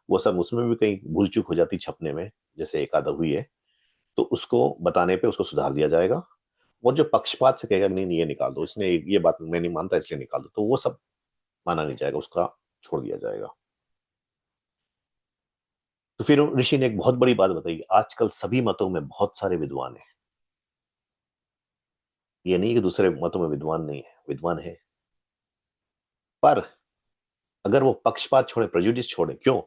वो सब उसमें भी कहीं भूल चूक हो जाती छपने में, जैसे एक आधा हुई है, तो उसको बताने पे उसको सुधार दिया जाएगा। और जो पक्षपात से कहेगा नहीं नहीं ये निकाल दो, इसने ये बात मैं नहीं मानता इसलिए निकाल दो, तो वो सब माना नहीं जाएगा, उसका छोड़ दिया जाएगा। तो फिर ऋषि ने एक बहुत बड़ी बात बताई, आजकल सभी मतों में बहुत सारे विद्वान हैं। ये नहीं कि दूसरे मतों में विद्वान नहीं है, विद्वान है, पर अगर वो पक्षपात छोड़े, प्रेजुडिस छोड़े, क्यों?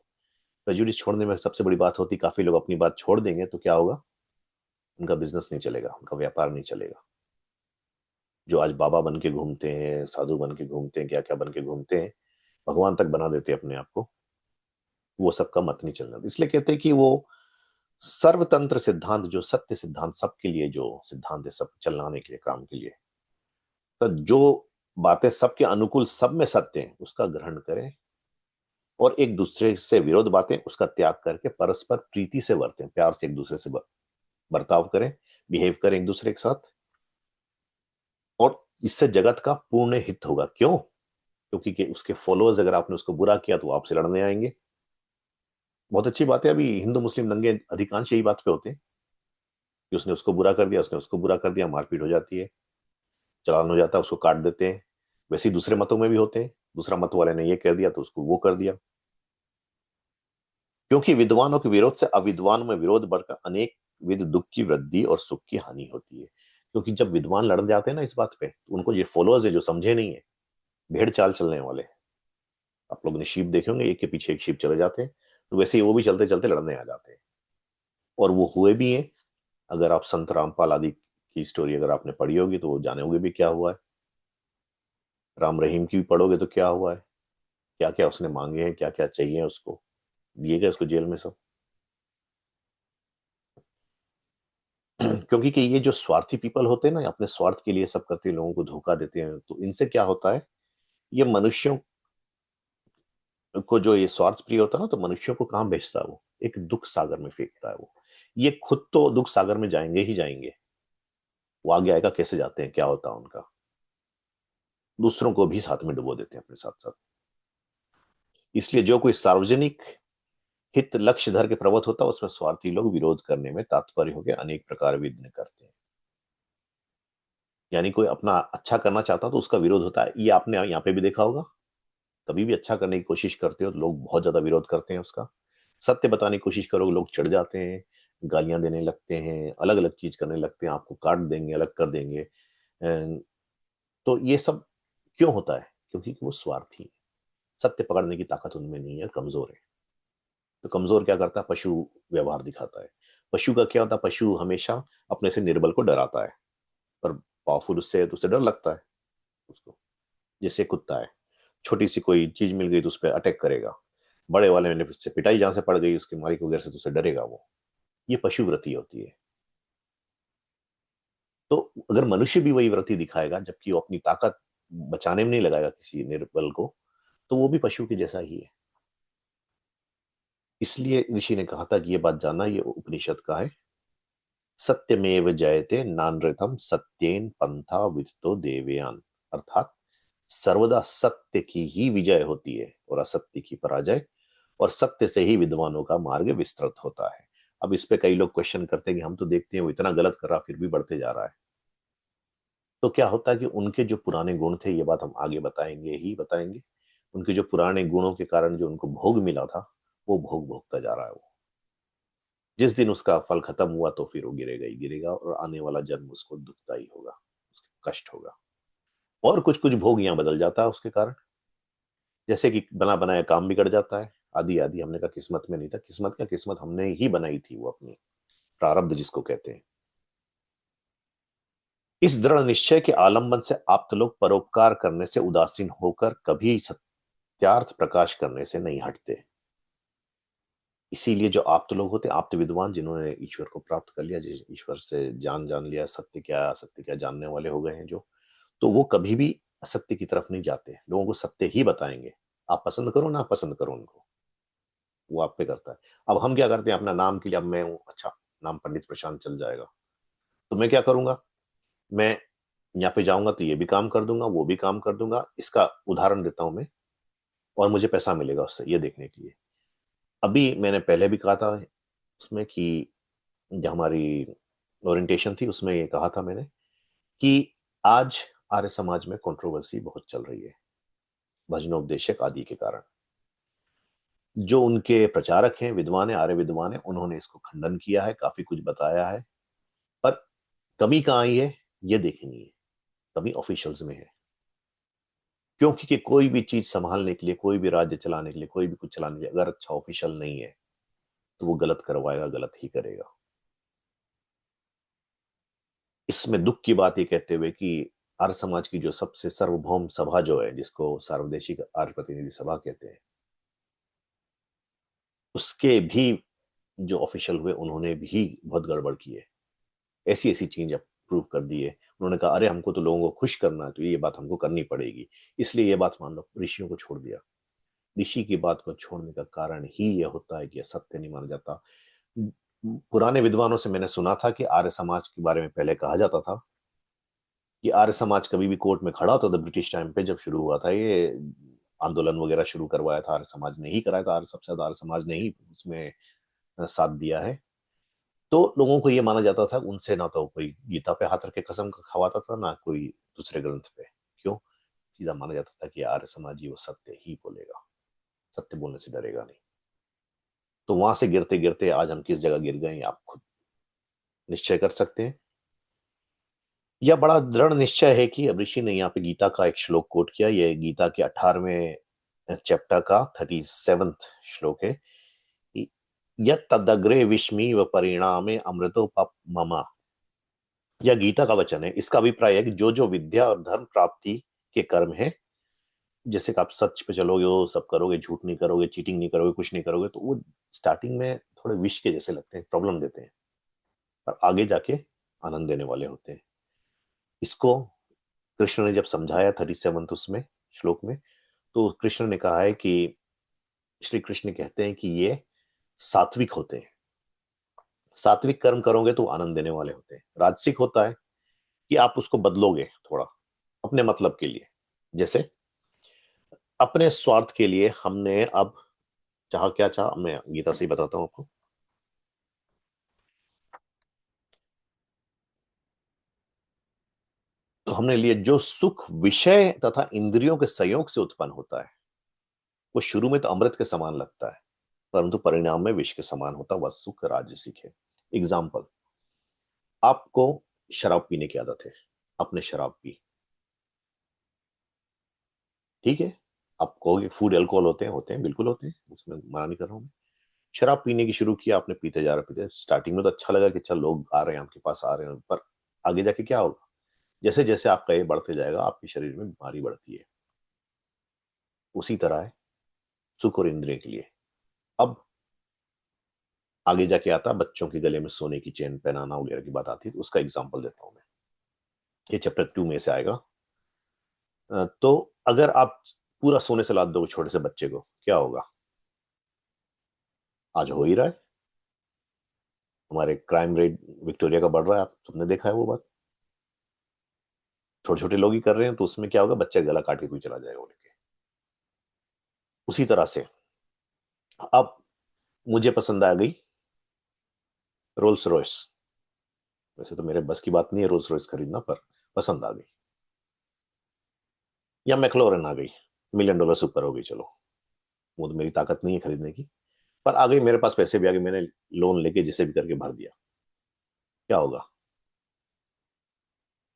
प्रेजुडिस छोड़ने में सबसे बड़ी बात होती, काफी लोग अपनी बात छोड़ देंगे तो क्या होगा, उनका बिजनेस नहीं चलेगा, उनका व्यापार नहीं चलेगा। जो आज बाबा बन के घूमते हैं, साधु बन के घूमते हैं, क्या क्या बन के घूमते हैं, भगवान तक बना देते हैं अपने आप को, वो सबका मत नहीं चलना। इसलिए कहते हैं कि वो सर्वतंत्र सिद्धांत, जो सत्य सिद्धांत सबके लिए जो सिद्धांत है, सब चलाने के लिए, काम के लिए, तो जो बातें सबके अनुकूल, सब में सत्य है, उसका ग्रहण करें, और एक दूसरे से विरोध बातें उसका त्याग करके परस्पर प्रीति से बरतें, प्यार से एक दूसरे से बर्ताव करें, बिहेव करें एक दूसरे के साथ, और इससे जगत का पूर्ण हित होगा। क्यों? क्योंकि कि उसके फॉलोअर्स, अगर आपने उसको बुरा किया तो वो आपसे लड़ने आएंगे। बहुत अच्छी बात है, अभी हिंदू मुस्लिम दंगे अधिकांश यही बात पे होते हैं कि उसने उसको बुरा कर दिया, उसने उसको बुरा कर दिया, मारपीट हो जाती है, चालान हो जाता है, उसको काट देते हैं। वैसे ही दूसरे मतों में भी होते हैं, दूसरा मत वाले ने ये कह दिया तो उसको वो कर दिया। क्योंकि विद्वानों के विरोध से अविद्वान में विरोध बढ़कर अनेक विध दुख की वृद्धि और सुख की हानि होती है। क्योंकि जब विद्वान लड़ जाते हैं ना इस बात पे, तो उनको ये फॉलोअर्स है जो समझे नहीं है, भेड़ चाल चलने वाले, आप लोगों ने शीप देखे होंगे, एक के पीछे एक शीप चले जाते हैं, तो वैसे ही वो भी चलते चलते लड़ने आ जाते हैं, और वो हुए भी हैं। अगर आप संत रामपाल आदि की स्टोरी अगर आपने पढ़ी होगी तो वो जाने होगे भी क्या हुआ है। राम रहीम की भी पढ़ोगे तो क्या हुआ है, क्या क्या उसने मांगे हैं, क्या क्या चाहिए उसको, दिए गए उसको जेल में सब। क्योंकि कि ये जो स्वार्थी पीपल होते हैं ना, अपने स्वार्थ के लिए सब करते हैं, लोगों को धोखा देते हैं, तो इनसे क्या होता है, ये मनुष्यों को, जो ये स्वार्थ प्रिय होता है ना, तो मनुष्यों को कहाँ भेजता है, वो एक दुख सागर में फेंकता है। वो ये खुद तो दुख सागर में जाएंगे ही जाएंगे, वो आगे आएगा कैसे जाते हैं, क्या होता है उनका, दूसरों को भी साथ में डुबो देते हैं अपने साथ साथ। इसलिए जो कोई सार्वजनिक हित लक्ष्य धर के प्रवत होता है, उसमें स्वार्थी लोग विरोध करने में तात्पर्य होकर अनेक प्रकार विघ्न करते हैं। यानी कोई अपना अच्छा करना चाहता है तो उसका विरोध होता है, ये आपने यहाँ पे भी देखा होगा। कभी भी अच्छा करने की कोशिश करते हो तो लोग बहुत ज्यादा विरोध करते हैं उसका। सत्य बताने की कोशिश करो, लोग चिढ़ जाते हैं, गालियां देने लगते हैं, अलग अलग चीज करने लगते हैं, आपको काट देंगे, अलग कर देंगे। तो ये सब क्यों होता है? क्योंकि वो स्वार्थी है, सत्य पकड़ने की ताकत उनमें नहीं है, कमजोर है। तो कमजोर क्या करता है? पशु व्यवहार दिखाता है। पशु का क्या होता है? पशु हमेशा अपने से निर्बल को डराता है, पर पावरफुल उससे है तो उसे डर लगता है उसको। जैसे कुत्ता है, छोटी सी कोई चीज मिल गई तो उस पर अटैक करेगा, बड़े वाले ने उससे पिटाई जहां से पड़ गई उसके मालिक वगैरह से, तो उसे डरेगा वो। ये पशु वृत्ति होती है। तो अगर मनुष्य भी वही वृत्ति दिखाएगा, जबकि वो अपनी ताकत बचाने में नहीं लगाएगा किसी निर्बल को, तो वो भी पशु के जैसा ही है। इसलिए ऋषि ने कहा था कि ये बात जानना, ये उपनिषद का है, सत्यमेव जयते नानृतम सत्येन पंथा विदितो देवयान। अर्थात सर्वदा सत्य की ही विजय होती है और असत्य की पराजय, और सत्य से ही विद्वानों का मार्ग विस्तृत होता है। अब इस पे कई लोग क्वेश्चन करते हैं कि हम तो देखते हैं वो इतना गलत कर रहा फिर भी बढ़ते जा रहा है। तो क्या होता है कि उनके जो पुराने गुण थे, ये बात हम आगे बताएंगे ही बताएंगे, उनके जो पुराने गुणों के कारण जो उनको भोग मिला था, वो भोग भोगता जा रहा है। वो जिस दिन उसका फल खत्म हुआ तो फिर वो गिरेगा ही गिरेगा, और आने वाला जन्म उसको दुखदाई होगा, उसको कष्ट होगा, और कुछ कुछ भोग यहाँ बदल जाता है उसके कारण। जैसे कि बना बनाया काम बिगड़ जाता है, आदि आदि। हमने कहा किस्मत में नहीं था, किस्मत क्या, किस्मत हमने ही बनाई थी, वो अपनी प्रारब्ध जिसको कहते हैं। इस दृढ़ निश्चय के आलंबन से आप्त लोग परोपकार करने से उदासीन होकर कभी सत्यार्थ प्रकाश करने से नहीं हटते। इसीलिए जो आप्त लोग होते हैं, आप्त विद्वान, जिन्होंने ईश्वर को प्राप्त कर लिया, जिस ईश्वर से जान जान लिया, सत्य क्या असत्य क्या जानने वाले हो गए हैं जो, तो वो कभी भी असत्य की तरफ नहीं जाते, लोगों को सत्य ही बताएंगे। आप पसंद करो ना पसंद करो उनको, वो आप पे करता है। अब हम क्या करते हैं, अपना नाम के लिए, अब मैं हूं, अच्छा नाम पंडित प्रशांत चल जाएगा, तो मैं क्या करूंगा, मैं यहाँ पे जाऊंगा तो ये भी काम कर दूंगा, वो भी काम कर दूंगा। इसका उदाहरण देता हूं मैं, और मुझे पैसा मिलेगा उससे, ये देखने के लिए। अभी मैंने पहले भी कहा था उसमें कि जो हमारी ओरिएंटेशन थी उसमें ये कहा था मैंने कि आज आर्य समाज में कंट्रोवर्सी बहुत चल रही है भजनोपदेशक आदि के कारण। जो उनके प्रचारक हैं, विद्वान है, आर्य विद्वान है, उन्होंने इसको खंडन किया है, काफी कुछ बताया है। पर कमी कहाँ आई है ये देखनी है, कमी ऑफिशियल्स में है। क्योंकि कि कोई भी चीज संभालने के लिए, कोई भी राज्य चलाने के लिए, कोई भी कुछ चलाने के लिए, अगर अच्छा ऑफिशियल नहीं है तो वो गलत करवाएगा, गलत ही करेगा। इसमें दुख की बात ये कहते हुए कि आर्य समाज की जो सबसे सार्वभौम सभा जो है, जिसको सार्वदेशिक आर्य प्रतिनिधि सभा कहते हैं, उसके भी जो ऑफिशियल हुए उन्होंने भी बहुत गड़बड़ की है, ऐसी ऐसी चीज अप्रूव कर दी है। उन्होंने कहा अरे हमको तो लोगों को खुश करना है, तो ये बात हमको करनी पड़ेगी, इसलिए ये बात मान लो, ऋषियों को छोड़ दिया। ऋषि की बात को छोड़ने का कारण ही यह होता है कि सत्य नहीं माना जाता। पुराने विद्वानों से मैंने सुना था कि आर्य समाज के बारे में पहले कहा जाता था कि आर्य समाज कभी भी कोर्ट में खड़ा होता था, ब्रिटिश टाइम पे जब शुरू हुआ था ये आंदोलन वगैरह शुरू करवाया था, आर्य समाज ने ही कराया था, आर्य सबसे ज्यादा आर्य समाज ने ही उसमें साथ दिया है। तो लोगों को ये माना जाता था, उनसे ना तो कोई गीता पे हाथ रख के कसम खवाता था, ना कोई दूसरे ग्रंथ पे। क्यों? सीधा माना जाता था कि आर्य समाजी वो सत्य ही बोलेगा, सत्य बोलने से डरेगा नहीं। तो वहां से गिरते गिरते आज हम किस जगह गिर गए, आप खुद निश्चय कर सकते हैं। यह बड़ा दृढ़ निश्चय है कि अब ऋषि ने यहाँ पे गीता का एक श्लोक कोट किया, यह गीता के 18वें चैप्टर का 37वां श्लोक है। यत तदग्रे विष्मि व परिणामे अमृतोपम ममा। यह गीता का वचन है। इसका अभिप्राय है कि जो जो विद्या और धर्म प्राप्ति के कर्म है, जैसे कि आप सच पे चलोगे, वो सब करोगे, झूठ नहीं करोगे, चीटिंग नहीं करोगे, कुछ नहीं करोगे, तो वो स्टार्टिंग में थोड़े विष के जैसे लगते हैं, प्रॉब्लम देते हैं, पर आगे जाके आनंद देने वाले होते हैं। इसको कृष्ण ने जब समझाया 37 उसमें श्लोक में, तो कृष्ण ने कहा है कि श्री कृष्ण कहते हैं कि ये सात्विक होते हैं। सात्विक कर्म करोगे तो आनंद देने वाले होते हैं। राजसिक होता है कि आप उसको बदलोगे थोड़ा अपने मतलब के लिए। जैसे अपने स्वार्थ के लिए हमने अब चाह क्या चाह, मैं गीता से ही बताता हूं आपको। तो हमने लिए जो सुख विषय तथा इंद्रियों के संयोग से उत्पन्न होता है, वो शुरू में तो अमृत के समान लगता है, परंतु परिणाम में विष के समान होता, वह सुख राजसिक है। एग्जाम्पल, आपको शराब पीने की आदत है, आपने शराब पी, ठीक है, आप कहोगे फूड अल्कोहल होते हैं, बिल्कुल होते हैं, उसमें मना नहीं कर रहा हूं मैं। शराब पीने की शुरू किया आपने, पीते जा रहे, पीते, स्टार्टिंग में तो अच्छा लगा कि चल लोग आ रहे हैं आपके पास, आ रहे हैं, पर आगे जाके क्या होगा, जैसे जैसे आपका ये बढ़ते जाएगा आपके शरीर में बीमारी बढ़ती है। उसी तरह है सुख और इंद्रिय के लिए। अब आगे जाके आता बच्चों के गले में सोने की चेन पहनाना वगैरह की बात आती है, तो उसका एग्जाम्पल देता हूं मैं, ये चैप्टर 2 में से आएगा। तो अगर आप पूरा सोने से लाद दो छोटे से बच्चे को, क्या होगा? आज हो ही रहा है। हमारे क्राइम रेट विक्टोरिया का बढ़ रहा है, आप सबने देखा है वो बात। छोटे छोटे लोग ही कर रहे हैं, तो उसमें क्या होगा, बच्चे गला काट के कोई चला जाएगा वो लेके। उसी तरह से अब मुझे पसंद आ गई रोल्स रॉयस। वैसे तो मेरे बस की बात नहीं है रोल्स रॉयस खरीदना, पर पसंद आ गई। या मैक्लोरन आ गई, $1 मिलियन से ऊपर हो गई, चलो वो तो मेरी ताकत नहीं है खरीदने की, पर आ गई मेरे पास, पैसे भी आ गए, मैंने लोन लेके जिसे भी करके भर दिया। क्या होगा,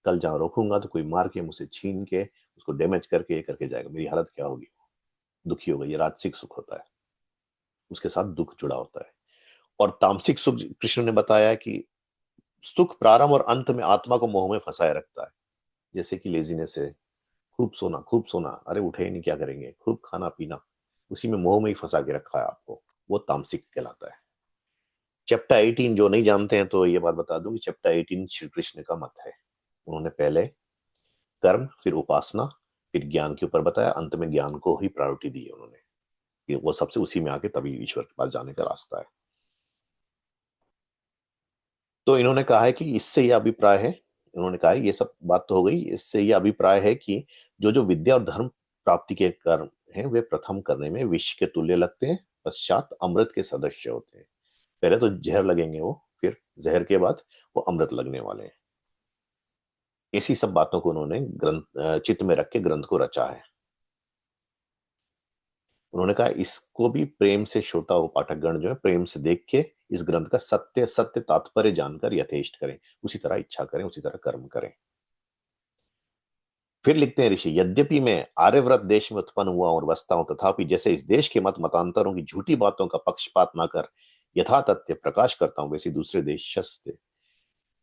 कल जहां रोकूंगा तो कोई मार के मुझसे छीन के उसको डैमेज करके ये करके जाएगा, मेरी हालत क्या होगी। दुखी होगा, ये राजसिक सुख होता है, उसके साथ दुख जुड़ा होता है। और तामसिक सुख कृष्ण ने बताया है कि सुख प्रारंभ और अंत में आत्मा को मोह में फंसाए रखता है। जैसे कि लेजीनेस है, खूब सोना खूब सोना, अरे उठे ही नहीं क्या करेंगे, खूब खाना पीना, उसी में मोह में ही फंसा के रखा है आपको, वो तामसिक कहलाता है। चैप्टर 18 जो नहीं जानते हैं तो ये बात बता दूं कि चैप्टर 18 श्री कृष्ण का मत है। उन्होंने पहले कर्म, फिर उपासना, फिर ज्ञान के ऊपर बताया, अंत में ज्ञान को ही प्रायोरिटी दी है उन्होंने, कि वो सबसे उसी में आके तभी ईश्वर के पास जाने का रास्ता है। तो इन्होंने कहा है कि इससे यह अभिप्राय है, इन्होंने कहा है ये सब बात तो हो गई, इससे यह अभिप्राय है कि जो जो विद्या और धर्म प्राप्ति के कर्म हैं वे प्रथम करने में विष के तुल्य लगते हैं, पश्चात अमृत के सदस्य होते हैं। पहले तो जहर लगेंगे वो, फिर जहर के बाद वो अमृत लगने वाले हैं। इसी सब बातों को उन्होंने ग्रंथ चित्त में रख के ग्रंथ को रचा है। उन्होंने कहा इसको भी प्रेम से श्रोता हो पाठकगण जो है प्रेम से देख के इस ग्रंथ का सत्य सत्य तात्पर्य जानकर यथेष्ट करें, उसी तरह इच्छा करें, उसी तरह कर्म करें। फिर लिखते हैं ऋषि, यद्यपि मैं आर्यव्रत देश में उत्पन्न हुआ और बसता हूं, तथापि जैसे इस देश के मत मतांतरों की झूठी बातों का पक्षपात न कर यथा तथ्य प्रकाश करता हूं, वैसे दूसरे देशस्थ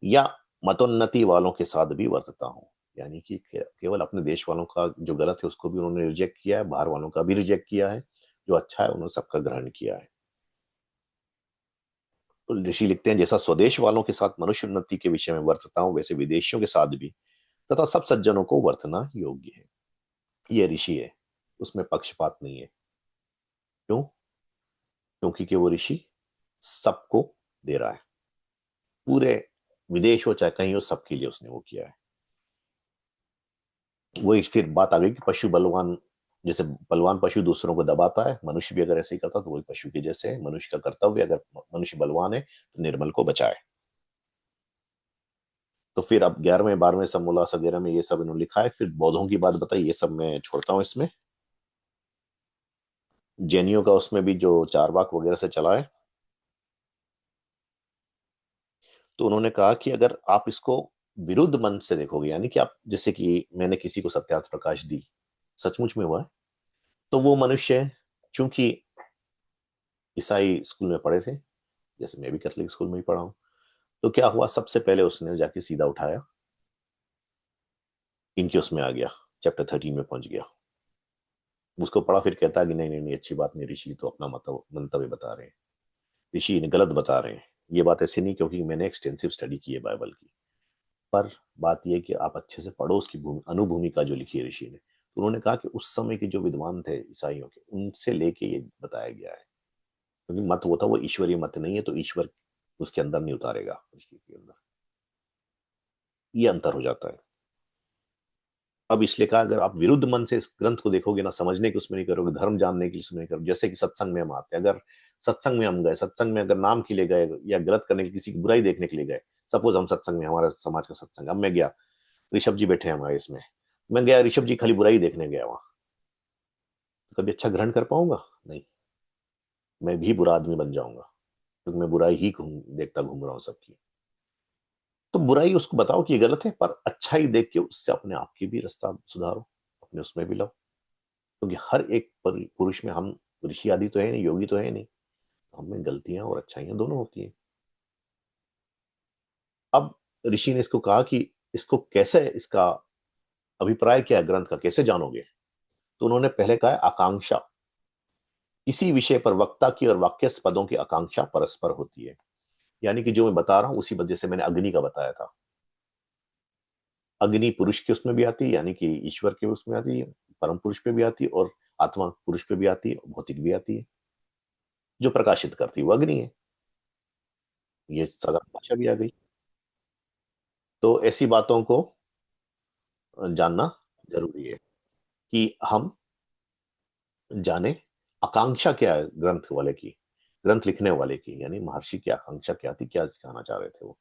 या मतोन्नति वालों के साथ भी वर्तता हूं। यानी कि केवल अपने देश वालों का जो गलत है उसको भी उन्होंने रिजेक्ट किया है, बाहर वालों का भी रिजेक्ट किया है, जो अच्छा है उन्होंने सबका ग्रहण किया है। तो ऋषि लिखते हैं, जैसा स्वदेश वालों के साथ मनुष्य उन्नति के विषय में वर्तता हूं, वैसे विदेशियों के साथ भी तथा सब सज्जनों को वर्तना योग्य है। ये ऋषि है, उसमें पक्षपात नहीं है। क्यों? क्योंकि कि वो ऋषि सबको दे रहा है, पूरे विदेश हो चाहे कहीं हो, सबके लिए उसने वो किया है। वही फिर बात आ गई कि पशु बलवान, जैसे बलवान पशु दूसरों को दबाता है, मनुष्य भी अगर ऐसे ही करता तो वही पशु के जैसे है। मनुष्य का कर्तव्य, अगर मनुष्य बलवान है तो निर्बल को बचाए। तो फिर अब 11वें 12वें सब मुलास वगैरह में ये सब इन्होंने लिखा है। फिर बौद्धों की बात बताई, ये सब मैं छोड़ता हूँ इसमें। जैनियों का उसमें भी जो चारवाक वगैरह से चला है, तो उन्होंने कहा कि अगर आप इसको विरुद्ध मन से देखोगे, यानी कि आप जैसे कि मैंने किसी को सत्यार्थ प्रकाश दी, सचमुच में हुआ है, तो वो मनुष्य चूंकि ईसाई स्कूल में पढ़े थे, जैसे मैं भी कैथलिक स्कूल में ही पढ़ा हूं, तो क्या हुआ, सबसे पहले उसने जाके सीधा उठाया, इनके उसमें आ गया, चैप्टर 13 में पहुंच गया, उसको पढ़ा, फिर कहता है कि नहीं नहीं नहीं अच्छी बात नहीं, ऋषि तो अपना मंतव्य बता रहे हैं, ऋषि इन्हें गलत बता रहे हैं। ये बात ऐसी नहीं, क्योंकि मैंने एक्सटेंसिव स्टडी की है बाइबल की। पर बात यह कि आप अच्छे से पढ़ो उसकी अनुभूमिका जो लिखी है ऋषि ने। तो उन्होंने कहा कि उस समय के जो विद्वान थे ईसाइयों के, उनसे लेके ये बताया गया है, क्योंकि मत वो था, वो ईश्वरीय मत नहीं है, तो ईश्वर उसके अंदर नहीं उतारेगा ऋषि के अंदर, ये अंतर हो जाता है। अब इसलिए कहा, अगर आप विरुद्ध मन से इस ग्रंथ को देखोगे ना, समझने की उसमें नहीं करोगे, धर्म जानने की उसमें नहीं करोगे, जैसे कि सत्संग में हम आते हैं, अगर सत्संग में हम गए, सत्संग में अगर नाम के लिए गए या गलत करने के, किसी की बुराई देखने के लिए गए, सपोज हम सत्संग में, हमारा समाज का सत्संग, अब मैं गया, ऋषभ जी बैठे हैं हमारे इसमें, मैं गया ऋषभ जी खाली बुराई देखने गया वहां, तो कभी अच्छा ग्रहण कर पाऊंगा नहीं, मैं भी बुरा आदमी बन जाऊंगा, क्योंकि मैं बुराई ही देखता घूम रहा हूँ सबकी। तो बुराई उसको बताओ कि ये गलत है, पर अच्छा ही देख के उससे अपने आप की भी रास्ता सुधारो, अपने उसमें भी लाओ, क्योंकि हर एक पुरुष में, हम ऋषि आदि तो है नहीं, योगी तो है नहीं, तो हमें गलतियां और अच्छाइयां दोनों होती हैं। अब ऋषि ने इसको कहा कि इसको कैसे, इसका अभिप्राय क्या है ग्रंथ का, कैसे जानोगे। तो उन्होंने पहले कहा है आकांक्षा, किसी विषय पर वक्ता की और वाक्यस्थ पदों की आकांक्षा परस्पर होती है। यानी कि जो मैं बता रहा हूं उसी वजह से मैंने अग्नि का बताया था, अग्नि पुरुष के उसमें भी आती है, यानी कि ईश्वर के उसमें आती है, परम पुरुष पे भी आती है, और आत्मा पुरुष पे भी आती है, भौतिक भी आती है, जो प्रकाशित करती है वो अग्नि है। ये साधारण भाषा भी आ गई। तो ऐसी बातों को जानना जरूरी है कि हम जाने आकांक्षा क्या है ग्रंथ वाले की, ग्रंथ लिखने वाले की, यानी महर्षि की आकांक्षा क्या थी, क्या सिखाना चाह रहे थे वो।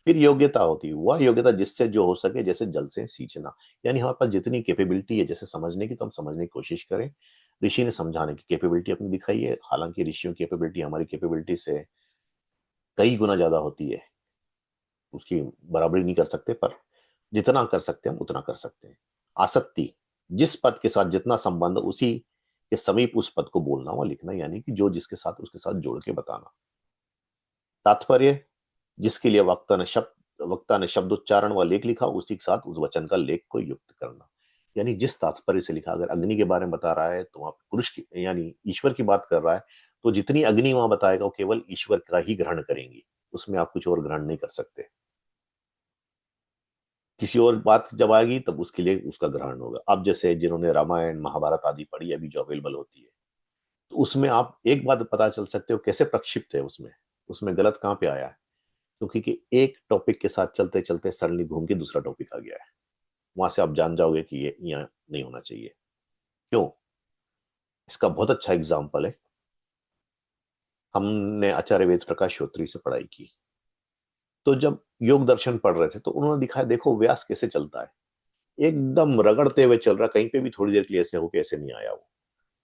फिर योग्यता होती है, वह योग्यता जिससे जो हो सके, जैसे जल से सींचना, यानी हमारे पास जितनी कैपेबिलिटी है जैसे समझने की, तो हम समझने की कोशिश करें। ऋषि ने समझाने की कैपेबिलिटी अपनी दिखाई है, हालांकि ऋषियों की कैपेबिलिटी हमारी कैपेबिलिटी से कई गुना ज्यादा होती है, उसकी बराबरी नहीं कर सकते, पर जितना कर सकते हैं हम उतना कर सकते हैं। आसक्ति, जिस पद के साथ जितना संबंध, उसी के समीप उस पद को बोलना व लिखना, यानी कि जो जिसके साथ उसके साथ जोड़ के बताना। तात्पर्य, जिसके लिए वक्ता ने शब्द उच्चारण व लेख लिखा, उसी के साथ उस वचन का लेख को युक्त करना। यानी जिस तात्पर्य से लिखा, अगर अग्नि के बारे में बता रहा है तो वहां पुरुष की यानी ईश्वर की बात कर रहा है, तो जितनी अग्नि वहां बताएगा वो केवल ईश्वर का ही ग्रहण करेंगी, उसमें आप कुछ और ग्रहण नहीं कर सकते। किसी और बात जब आएगी तब उसके लिए उसका ग्रहण होगा। अब जैसे जिन्होंने रामायण महाभारत आदि पढ़ी अभी जो अवेलेबल होती है, तो उसमें आप एक बात पता चल सकते हो कैसे प्रक्षिप्त है, उसमें उसमें गलत कहाँ पे आया है। क्योंकि कि एक टॉपिक के साथ चलते चलते सडनली घूम के दूसरा टॉपिक आ गया है, वहां से आप जान जाओगे कि ये यहाँ नहीं होना चाहिए। क्यों? इसका बहुत अच्छा एग्जाम्पल है। हमने आचार्य वेद प्रकाश श्रोत्री से पढ़ाई की, तो जब योग दर्शन पढ़ रहे थे तो उन्होंने दिखाया, देखो व्यास कैसे चलता है, एकदम रगड़ते हुए चल रहा, कहीं पे भी थोड़ी देर के लिए ऐसे होके ऐसे नहीं आया वो,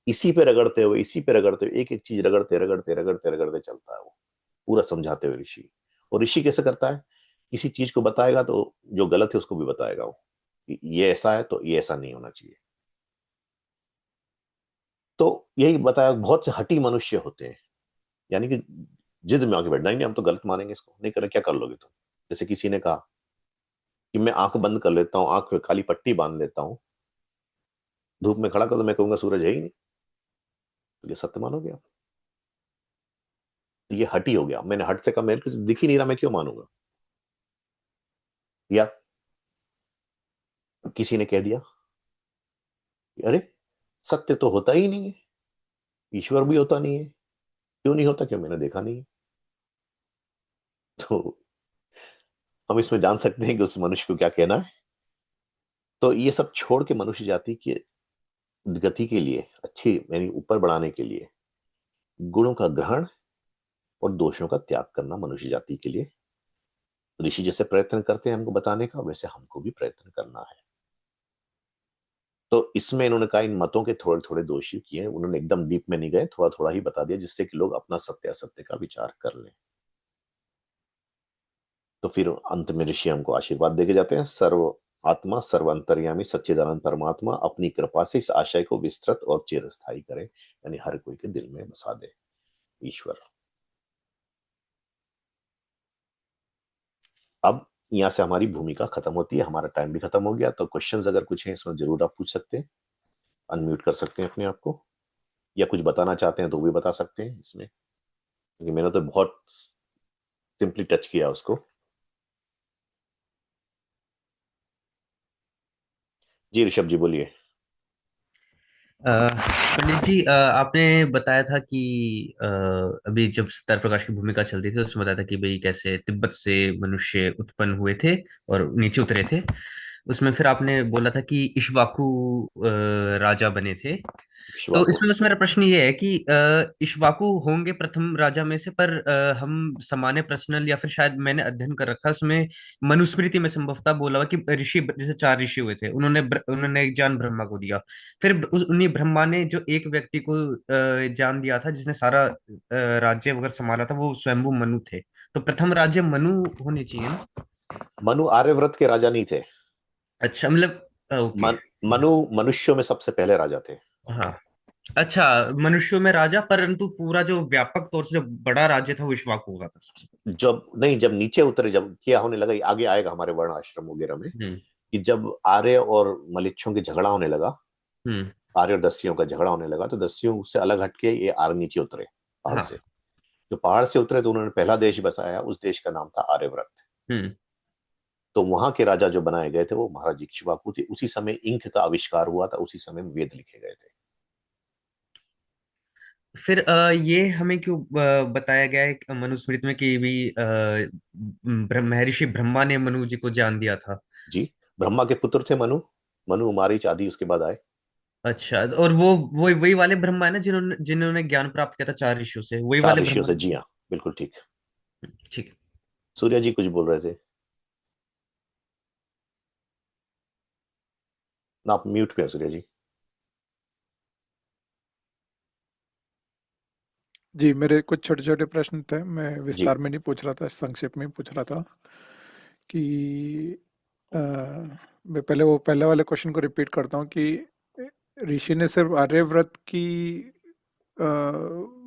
इसी पे रगड़ते हुए, इसी पे रगड़ते हुए, एक एक चीज रगड़ते रगड़ते रगड़ते रगड़ते चलता है वो, पूरा समझाते हुए ऋषि। और ऋषि कैसे करता है, किसी चीज को बताएगा तो जो गलत है उसको भी बताएगा वो, कि ये ऐसा है तो ये ऐसा नहीं होना चाहिए। तो यही बताया, बहुत से हठी मनुष्य होते हैं, यानी कि जिद में आके बैठना, नहीं हम तो गलत मानेंगे, इसको नहीं करें, क्या कर लोगे तुम। जैसे किसी ने कहा कि मैं आंख बंद कर लेता हूँ, आंख में काली पट्टी बांध लेता हूँ, धूप में खड़ा कर दो, मैं कहूंगा सूरज है ही नहीं, तो ये सत्य मानोगे आप? तो ये हटी हो गया, मैंने हट से कहा मेरे को दिख ही नहीं रहा, मैं क्यों मानूंगा। या किसी ने कह दिया अरे सत्य तो होता ही नहीं है, ईश्वर भी होता नहीं है, क्यों नहीं होता, क्यों, मैंने देखा नहीं है। तो हम इसमें जान सकते हैं कि उस मनुष्य को क्या कहना है। तो ये सब छोड़ के मनुष्य जाति की गति के लिए, अच्छी यानी ऊपर बढ़ाने के लिए, गुणों का ग्रहण और दोषों का त्याग करना मनुष्य जाति के लिए, ऋषि जैसे प्रयत्न करते हैं हमको बताने का, वैसे हमको भी प्रयत्न करना है। तो इसमें इन्होंने कहा इन मतों के थोड़े थोड़े दोषी किए, उन्होंने एकदम डीप में नहीं गए, थोड़ा थोड़ा ही बता दिया, जिससे कि लोग अपना सत्य असत्य का विचार कर लें। तो फिर अंत में ऋषि हमको आशीर्वाद देके जाते हैं, सर्व आत्मा सर्व अंतर्यामी सच्चिदानंद परमात्मा अपनी कृपा से इस आशय को विस्तृत और चिरस्थायी करे, यानी हर कोई के दिल में बसा दे ईश्वर। अब यहाँ से हमारी भूमिका खत्म होती है, हमारा टाइम भी खत्म हो गया। तो क्वेश्चंस अगर कुछ हैं इसमें जरूर आप पूछ सकते हैं, अनम्यूट कर सकते हैं अपने आप को, या कुछ बताना चाहते हैं तो भी बता सकते हैं इसमें, क्योंकि मैंने तो बहुत सिंपली टच किया उसको। जी ऋषभ जी बोलिए। पंडित जी, आपने बताया था कि अभी जब सत्यार प्रकाश की भूमिका चलती थी उसमें बताया था कि भाई कैसे तिब्बत से मनुष्य उत्पन्न हुए थे और नीचे उतरे थे। उसमें फिर आपने बोला था कि इक्ष्वाकु राजा बने थे। तो विश्वाको। इसमें बस मेरा प्रश्न ये है कि इक्ष्वाकु होंगे प्रथम राजा में से, पर हम सामान्य प्रश्नल या फिर शायद मैंने अध्ययन कर रखा उसमें मनुस्मृति में संभवतः बोला हुआ कि ऋषि जैसे चार ऋषि हुए थे, उन्होंने एक ज्ञान ब्रह्मा को दिया। फिर उन्हीं ब्रह्मा ने जो एक व्यक्ति को ज्ञान दिया था जिसने सारा राज्य वगैरह संभाला था, वो स्वयंभू मनु थे। तो प्रथम राज्य मनु होने चाहिए ना? मनु आर्यव्रत के राजा नहीं थे। अच्छा, मतलब ओके। मनु मनुष्यों में सबसे पहले राजा थे। हाँ। अच्छा, मनुष्यों में राजा, परंतु पूरा जो व्यापक तौर से जो बड़ा राज्य था वो इक्ष्वाकु होगा था सबसे। जब नहीं, जब नीचे उतरे, जब क्या होने लगा, ये आगे आएगा हमारे वर्ण आश्रम वगैरह में, हम्म। कि जब आर्य और मलिच्छों के झगड़ा होने लगा, हम्म। आर्य और दस्युओं का झगड़ा होने लगा, तो दस्युओं से अलग हटके ये आर्य नीचे उतरे पहाड़ से। हाँ। जो पहाड़ से उतरे तो उन्होंने पहला देश बसाया, उस देश का नाम था आर्यव्रत। हम्म। तो वहां के राजा जो बनाए गए थे वो महाराज इक्ष्वाकु थे। उसी समय इंक का आविष्कार हुआ था, उसी समय वेद लिखे गए थे। फिर ये हमें क्यों बताया गया है कि मनुस्मृति में कि भी महर्षि ब्रह्मा ने मनु जी को ज्ञान दिया था? जी, ब्रह्मा के पुत्र थे मनु, मनु मारीच आदि उसके बाद आए। अच्छा, और वो वही वाले ब्रह्मा है ना जिन्होंने जिन्होंने ज्ञान प्राप्त किया था चार ऋषियों से, वही चार वाले ऋषियों ब्रह्मा से, है? जी हाँ, बिल्कुल ठीक। ठीक है। सूर्य जी कुछ बोल रहे थे ना, आप म्यूट पे हैं सूर्य जी। जी, मेरे कुछ छोटे छोटे प्रश्न थे, मैं जी विस्तार में नहीं पूछ रहा था, संक्षेप में ही पूछ रहा था कि मैं पहले वो पहले वाले क्वेश्चन को रिपीट करता हूँ कि ऋषि ने सिर्फ आर्यव्रत की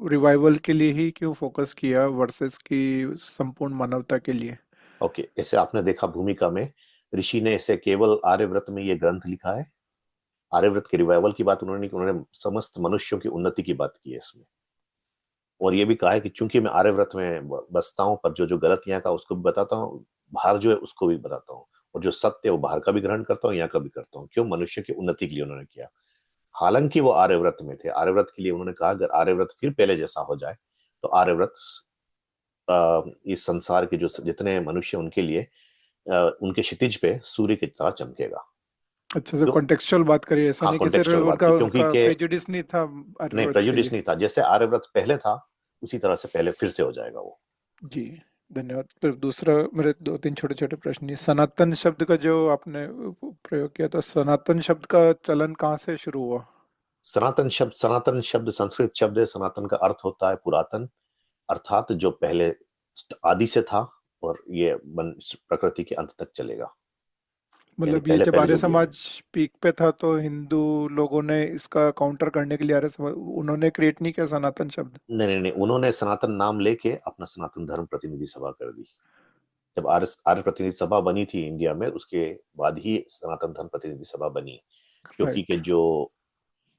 रिवाइवल के लिए ही क्यों फोकस किया वर्सेस की संपूर्ण मानवता के लिए? ओके, जैसे आपने देखा भूमिका में ऋषि ने ऐसे केवल आर्यव्रत में ये ग्रंथ लिखा है, आर्यव्रत के रिवाइवल की बात उन्होंने नहीं की, उन्होंने समस्त मनुष्यों की उन्नति की बात की है इसमें। और ये भी कहा है कि चूंकि मैं आर्यव्रत में बसता हूँ, पर जो जो गलत यहाँ का उसको भी बताता हूँ, बाहर जो है उसको भी बताता हूँ, और जो सत्य है वो बाहर का भी ग्रहण करता हूँ, यहाँ का भी करता हूँ। क्यों? मनुष्य की उन्नति के लिए उन्होंने किया। हालांकि वो आर्यव्रत में थे, आर्यव्रत के लिए उन्होंने कहा अगर आर्यव्रत फिर पहले जैसा हो जाए तो आर्यव्रत इस संसार के जो जितने मनुष्य उनके लिए उनके क्षितिज पे सूर्य की तरह चमकेगा। अच्छा, से क्यों? कॉन्टेक्चुअल बात करिए, ऐसा हाँ, नहीं कि सिर्फ कॉन्टेक्चुअल बात उनका की, क्योंकि उनका के प्रेजुडिस नहीं था नहीं, आर्यव्रत के प्रेजुडिस लिए। नहीं था। जैसे आर्यव्रत पहले था उसी तरह से पहले फिर से हो जाएगा वो। जी, धन्यवाद। फिर दूसरा, मेरे दो तीन छोटे छोटे प्रश्न। ये सनातन शब्द का जो आपने प्रयोग किया, तो सनातन शब्द का चलन कहाँ से शुरू हुआ? सनातन शब्द संस्कृत शब्द है। सनातन का अर्थ होता है पुरातन, अर्थात जो पहले आदि से था और ये प्रकृति के अंत तक चलेगा। यानी मतलब ये पहले जब पहले आर्य जो भी है। समाज पीक पे था तो हिंदू लोगों ने इसका काउंटर करने के लिए आर्य समाज उन्होंने क्रिएट नहीं किया सनातन शब्द? नहीं नहीं नहीं, उन्होंने सनातन नाम लेके अपना सनातन धर्म प्रतिनिधि सभा कर दी। जब आर्य आर्य प्रतिनिधि सभा बनी थी इंडिया में, उसके बाद ही सनातन धर्म प्रतिनिधि सभा बनी। क्योंकि के राइट। जो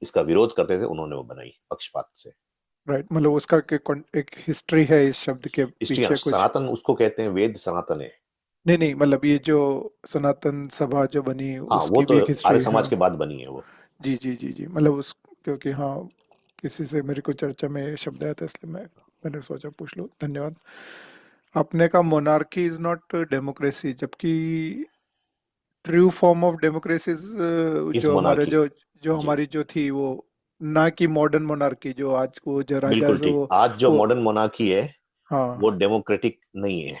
इसका विरोध करते थे उन्होंने वो बनाई पक्षपात से। राइट, मतलब उसका एक हिस्ट्री है इस शब्द के इसलिए पीछे कुछ? सनातन उसको कहते हैं, वेद सनातन है। नहीं नहीं, मतलब ये जो सनातन सभा जो बनी हाँ, वो उसकी तो भी एक आर्य हिस्ट्री है। समाज के बाद बनी है वो। जी जी जी जी, मतलब उस, क्योंकि हाँ, किसी से मेरे को चर्चा में ये शब्द आया था, इसलिए मैंने सोचा पूछ लूँ। धन्यवाद। आपने कहा मोनार्की इज नॉट डेमोक्रेसी, जबकि ट्रू फॉर्म ऑफ डेमोक्रेसी इस जो हमारे मोनार्की। जो जी, हमारी जो थी वो, ना कि मॉडर्न मोनार्की जो आज को जो राजा बिल्कुल जो ठीक। आज जो वो मॉडर्न मोनार्की है हाँ, वो डेमोक्रेटिक नहीं है।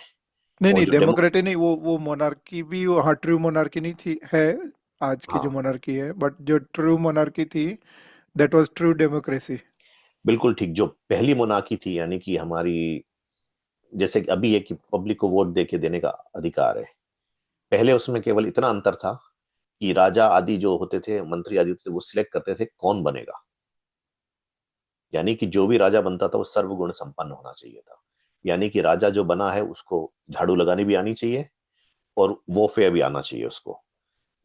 नहीं और नहीं, जो डेमोक्रेटिक नहीं, वो मोनार्की भी वो, हाँ, ट्रू मोनार्की नहीं थी है आज की जो हाँ, मोनार्की है, बट जो ट्रू मोनार्की थी दैट वाज ट्रू डेमोक्रेसी। बिल्कुल ठीक। जो पहली मोनार्की थी, यानी कि हमारी, जैसे कि अभी है कि पब्लिक को वोट दे के देने का अधिकार है, पहले उसमें केवल इतना अंतर था कि राजा आदि जो होते थे, मंत्री आदि होते थे, वो सिलेक्ट करते थे कौन बनेगा। यानी कि जो भी राजा बनता था वो सर्वगुण संपन्न होना चाहिए था। यानी कि राजा जो बना है उसको झाड़ू लगानी भी आनी चाहिए, और वो फेयर भी आना चाहिए, उसको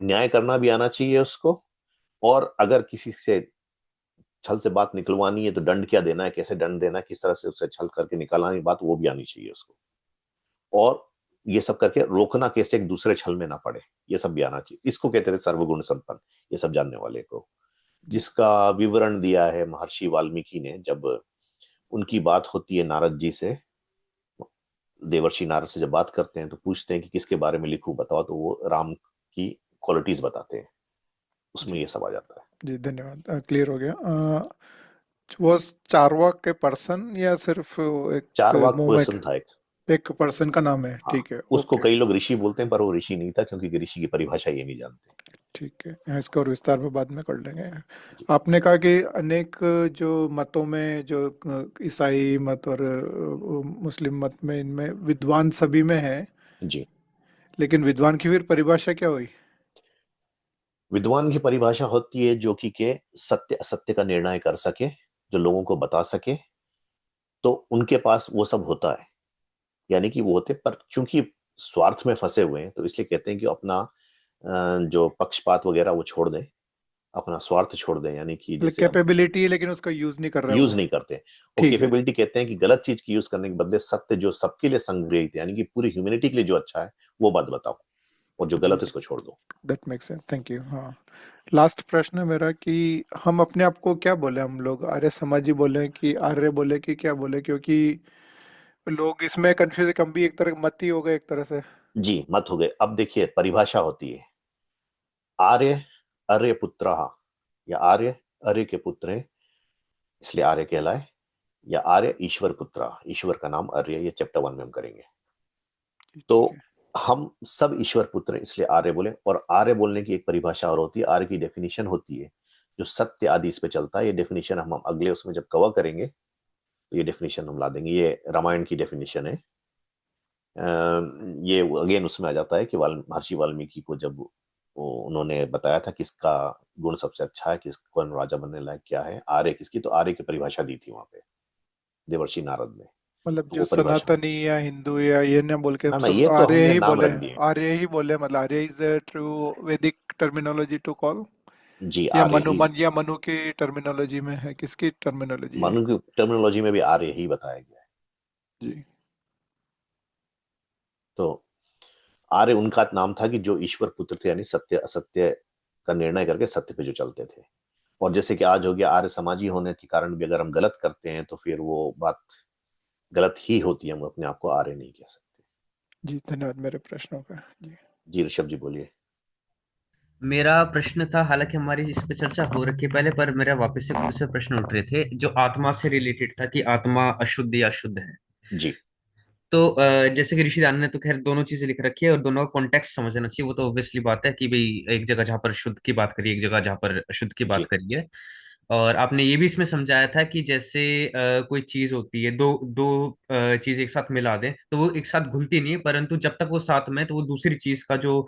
न्याय करना भी आना चाहिए उसको। और अगर किसी से छल से बात निकलवानी है तो दंड क्या देना है, कैसे दंड देना है, किस तरह से उससे छल करके निकालनी बात, वो भी आनी चाहिए उसको। और ये सब करके रोकना कैसे एक दूसरे छल में ना पड़े, ये सब भी आना चाहिए। इसको कहते थे सर्वगुण संपन्न, ये सब जानने वाले को। जी जिसका विवरण दिया है महर्षि वाल्मीकि ने, जब उनकी बात होती है नारद जी से, देवर्षि नारद से जब बात करते हैं तो पूछते हैं कि किसके बारे में लिखूं बताओ, तो वो राम की क्वालिटीज बताते हैं, उसमें जी ये सब आ जाता है। जी, धन्यवाद, क्लियर हो गया। वो चारवाक के पर्सन या सिर्फ एक चार वाक मूवमेंट, पर्सन था एक। एक पर्सन का नाम है? हाँ, ठीक है, उसको ओके। कई लोग ऋषि बोलते हैं, पर वो ऋषि नहीं था, क्योंकि ऋषि की परिभाषा ये नहीं जानते। ठीक है, यहाँ इसका और विस्तार में बाद में कर लेंगे। जी आपने कहा कि अनेक जो मतों में जो ईसाई मत और मुस्लिम मत में, इनमें विद्वान सभी में है, जी। लेकिन विद्वान की फिर परिभाषा क्या हुई? विद्वान की परिभाषा होती है जो कि के सत्य असत्य का निर्णय कर सके, जो लोगों को बता सके, तो उनके पास वो सब होता है। यानी कि वो होते, पर चूंकि स्वार्थ में फंसे हुए हैं तो इसलिए कहते हैं कि अपना जो पक्षपात वगैरह वो छोड़ दें, अपना स्वार्थ छोड़ दें। यानी कि मतलब जैसे अब कैपेबिलिटी है लेकिन उसका यूज नहीं कर रहा है यूज वो। नहीं करते। वो ठीक है। कैपेबिलिटी कहते हैं कि गलत चीज की यूज करने के बदले सत्य जो सबके लिए संग्रहित है, यानी कि पूरी ह्यूमैनिटी के लिए जो अच्छा है वो बात बताओ। और जो जी गलत है उसको छोड़ दो। That makes sense, thank you. हाँ, लास्ट प्रश्न है मेरा कि हम अपने आप को क्या बोले, हम लोग आर्य समाजी बोले कि आर्य बोले कि क्या बोले, क्योंकि लोग इसमें कंफ्यूज, हम भी एक तरह मत ही हो गए एक तरह से। जी, मत हो गए। अब देखिए परिभाषा होती है, आर्य अर्य पुत्र, या आर्य अर्य के पुत्र हैं इसलिए आर्य कहलाए, या आर्य ईश्वर पुत्र, ईश्वर का नाम आर्य, ये चैप्टर 1 में हम करेंगे। जी, तो ठीक है। हम सब ईश्वर पुत्र हैं इसलिए आर्य बोले। और आर्य बोलने की एक परिभाषा और होती है, आर्य की डेफिनेशन होती है जो सत्य आदि इस पे चलता है। ये डेफिनेशन हम अगले उसमें जब कवर करेंगे तो ये डेफिनेशन हम ला देंगे। ये रामायण की डेफिनेशन है। ये अगेन उसमें आ जाता है कि महर्षि वाल्मीकि को जब उन्होंने बताया था किसका गुण सबसे अच्छा है, किस कौन राजा बनने लायक क्या है, आर्य किसकी, तो आर्य की परिभाषा दी थी वहां पे देवर्षि नारद ने। मतलब तो जो वो परिभाषा, सनातनी या हिंदू या ये ना बोल के हम ना सब ये तो आर्य हमने ही नाम बोले, रख दिए। आर्य ही बोले, मतलब आर्य इज ट्रू वैदिक टर्मिनोलॉजी टू कॉल, जी या आर्य ही। या मनु की टर्मिनोलॉजी में है, किसकी टर्मिनोलॉजी है? मनु की टर्मिनोलॉजी में भी आर्य ही बताया गया है। जी। तो आर्य उनका नाम था कि जो ईश्वर पुत्र थे, यानी सत्य असत्य का निर्णय करके सत्य पे जो चलते थे। और जैसे कि आज हो गया आर्य समाजी होने के कारण भी अगर हम गलत करते हैं तो फिर वो बात गलत ही होती है, हम अपने आप को आर्य नहीं कह सकते। जी धन्यवाद मेरे प्रश्नों का। जी। जी ऋषभ जी बोलिए। मेरा प्रश्न था, हालांकि हमारी इस पे चर्चा हो रखी है पहले, पर मेरा वापस से खुद से प्रश्न उठ रहे थे जो आत्मा से रिलेटेड था कि आत्मा अशुद्ध या शुद्ध है। जी तो जैसे कि ऋषि दान ने तो खैर दोनों चीजें लिख रखी है और दोनों का कॉन्टेक्स्ट समझना चाहिए। वो तो ऑब्वियसली बात है कि भाई एक जगह जहाँ पर शुद्ध की बात करिए, एक जगह जहाँ पर अशुद्ध की बात जी करिए। और आपने ये भी इसमें समझाया था कि जैसे कोई चीज होती है, दो दो चीज एक साथ मिला दें तो वो एक साथ घुलती नहीं है, परंतु जब तक वो साथ में है, तो वो दूसरी चीज का जो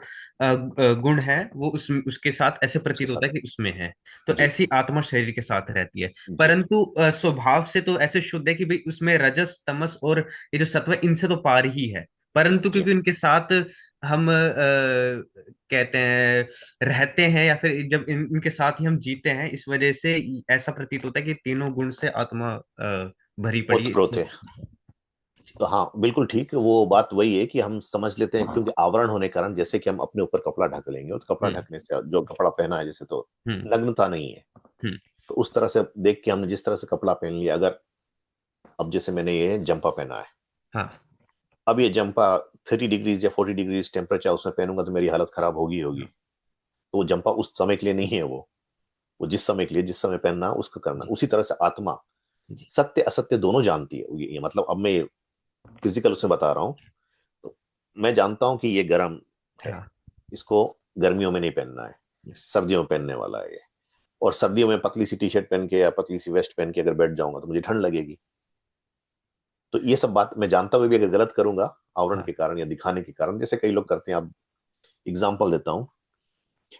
गुण है वो उसके साथ ऐसे उसके प्रतीत होता है साथ। कि उसमें है। तो जी ऐसी आत्मा शरीर के साथ रहती है, जी परंतु स्वभाव से तो ऐसे शुद्ध है कि भाई उसमें रजस तमस और ये जो सत्व है, इनसे तो पार ही है। परंतु जी क्योंकि उनके साथ हम कहते हैं रहते हैं, या फिर जब इनके साथ ही हम जीते हैं, इस वजह से ऐसा प्रतीत होता है कि तीनों गुण से आत्मा भरी पड़ी ओतप्रोत है। है। तो हाँ बिल्कुल ठीक, वो बात वही है कि हम समझ लेते हैं क्योंकि आवरण होने के कारण, जैसे कि हम अपने ऊपर कपड़ा ढक लेंगे तो कपड़ा हम्म ढकने से जो कपड़ा पहना है जैसे, तो हम्म नग्नता नहीं है। हम्म। तो उस तरह से देख के हमने जिस तरह से कपड़ा पहन लिया, अगर अब जैसे मैंने ये जंपा पहना है, हाँ। अब ये जंपा 30 डिग्रीज या 40 डिग्रीज टेम्परेचर उसमें पहनूंगा तो मेरी हालत खराब होगी होगी। तो वो जंपा उस समय के लिए नहीं है, वो जिस समय के लिए जिस समय पहनना है उसको करना। जी उसी तरह से आत्मा जी। सत्य असत्य दोनों जानती है। ये मतलब अब मैं फिजिकल उसमें बता रहा हूँ। तो मैं जानता हूं कि ये गर्म है, हाँ। इसको गर्मियों में नहीं पहनना है, यस। सर्दियों में पहनने वाला है ये। और सर्दियों में पतली सी टी शर्ट पहन के या पतली सी वेस्ट पहन के अगर बैठ जाऊंगा तो मुझे ठंड लगेगी। तो ये सब बात मैं जानता हुए भी अगर गलत करूंगा आवरण हाँ के कारण या दिखाने के कारण, जैसे कई लोग करते हैं। अब एग्जाम्पल देता हूँ।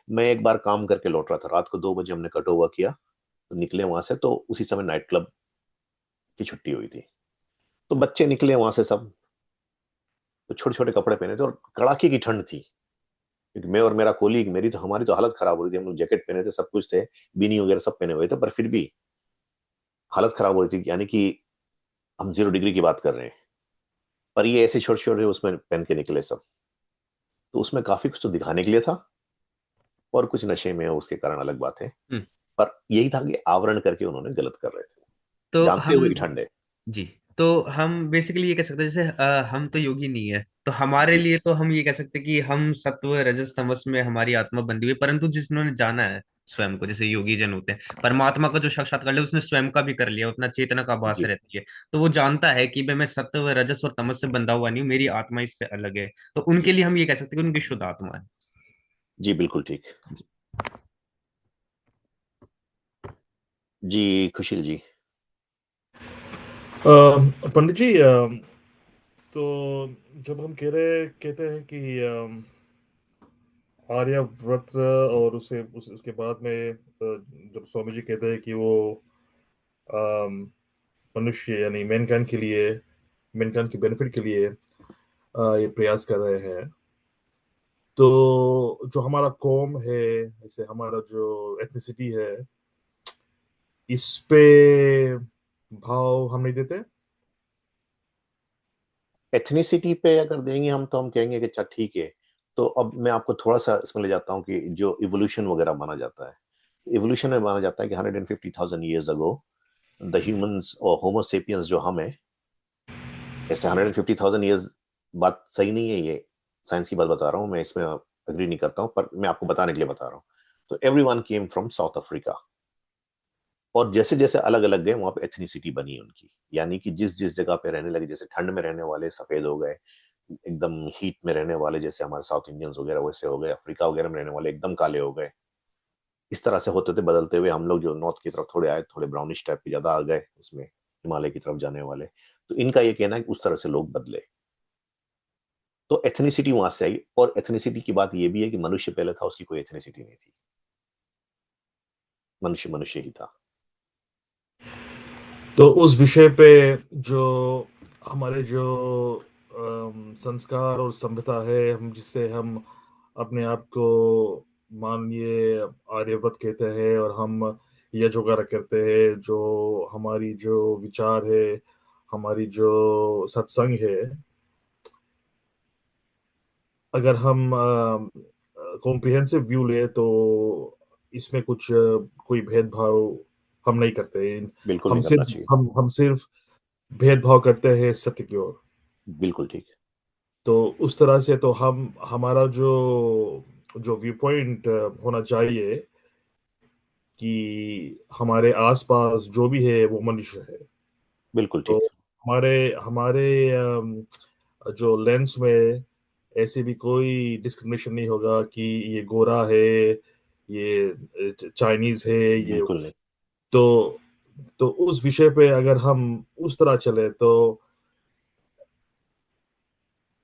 मैं एक बार काम करके लौट रहा था, रात को 2 बजे हमने कट ओवर किया, तो निकले वहां से, तो उसी समय नाइट क्लब की छुट्टी हुई थी। तो बच्चे निकले वहां से सब, तो छोटे छोटे कपड़े पहने थे और कड़ाके की ठंड थी। क्योंकि मैं और मेरा कोलीग, मेरी तो हमारी तो हालत खराब हो रही थी, हम लोग जैकेट पहने थे, सब कुछ थे, बीनी वगैरह सब पहने हुए थे, पर फिर भी हालत खराब हो रही थी। यानी कि हम 0 डिग्री की बात कर रहे हैं। पर ये ऐसे छोटे छोटे उसमें पहन के निकले सब। तो उसमें काफी कुछ तो दिखाने के लिए था, और कुछ नशे में है उसके कारण अलग बात है। हम्म। पर यही था कि आवरण करके उन्होंने गलत कर रहे थे, तो जानते हम हुए कि ठंड है। जी, तो हम बेसिकली ये कह सकते हैं जैसे हम तो योगी नहीं है, तो हमारे जी लिए तो हम ये कह सकते हैं कि हम सत्व रजस तमस में हमारी आत्मा बंधी हुई है, परंतु जिन्होंने जाना है स्वयं को, जैसे योगी जन होते हैं, परमात्मा का जो साक्षात्कार कर लिया उसने स्वयं का भी कर लिया, उतना चेतना का आभास जी रहती है। तो वो जानता है कि भाई मैं सत्व रजस और तमस से बंधा हुआ नहीं हूँ, मेरी आत्मा इससे अलग है। तो उनके जी लिए हम ये कह सकते हैं कि उनकी शुद्ध आत्मा है। जी बिल्कुल ठीक। जी। जी खुशील जी। पंडित जी, तो जब हम कहते हैं कि आर्यव्रत, और उसके बाद में जब स्वामी जी कहते हैं कि वो अम, मनुष्य यानी मैनकाइंड के लिए, मैनकाइंड के बेनिफिट के लिए ये प्रयास कर रहे हैं, तो जो हमारा कौम है, जैसे हमारा जो एथनिसिटी है, इस पे भाव हम नहीं देते। एथनिसिटी पे अगर देंगे हम तो हम कहेंगे कि अच्छा ठीक है, तो अब मैं आपको थोड़ा सा इसमें ले जाता हूँ कि जो इवोल्यूशन वगैरह माना जाता है, इवोल्यूशन में माना जाता है कि 150,000 ईयर्स अगो द ह्यूमंस और होमो सेपियंस जो हम है, ऐसे 150,000 ईयर्स बात सही नहीं है, ये साइंस की बात बता रहा हूँ मैं, इसमें अग्री नहीं करता हूँ, पर मैं आपको बताने के लिए बता रहा हूँ। तो everyone came from south Africa, और जैसे जैसे अलग अलग गए वहां पे एथनिसिटी बनी उनकी, यानी कि जिस जिस जगह पे रहने लगे, जैसे ठंड में रहने वाले सफेद हो गए, एकदम हीट में रहने वाले जैसे हमारे साउथ इंडियंस वगैरह वैसे हो गए, अफ्रीका वगैरह में रहने वाले एकदम काले हो गए। इस तरह से होते होते बदलते हुए हम लोग जो नॉर्थ की तरफ थोड़े आए, थोड़े ब्राउनिश टाइप के ज्यादा आ गए, उसमें हिमालय की तरफ जाने वाले। तो इनका ये कहना है कि उस तरह से लोग बदले, तो एथनिसिटी वहां से आई। और एथनिसिटी की बात ये भी है कि मनुष्य पहले था, उसकी कोई एथनिसिटी नहीं थी, मनुष्य मनुष्य ही था। तो उस विषय पे जो हमारे जो संस्कार और सभ्यता है, हम जिससे हम अपने आप को माननीय आर्यभट्ट कहते हैं, और हम यश वगैरह करते हैं, जो हमारी जो विचार है, हमारी जो सत्संग है, अगर हम कॉम्प्रिहेंसिव व्यू ले तो इसमें कुछ कोई भेदभाव हम नहीं करते। बिल्कुल हम नहीं करना सिर्फ चाहिए। हम सिर्फ भेदभाव करते हैं सत्य की ओर। बिल्कुल ठीक। तो उस तरह से तो हम हमारा जो जो व्यू पॉइंट होना चाहिए कि हमारे आसपास जो भी है वो मनुष्य है। बिल्कुल तो ठीक। हमारे हमारे जो लेंस में ऐसे भी कोई डिस्क्रिमिनेशन नहीं होगा कि ये गोरा है, ये चाइनीज है, ये। बिल्कुल नहीं। तो तो उस विषय पे अगर हम उस तरह चले तो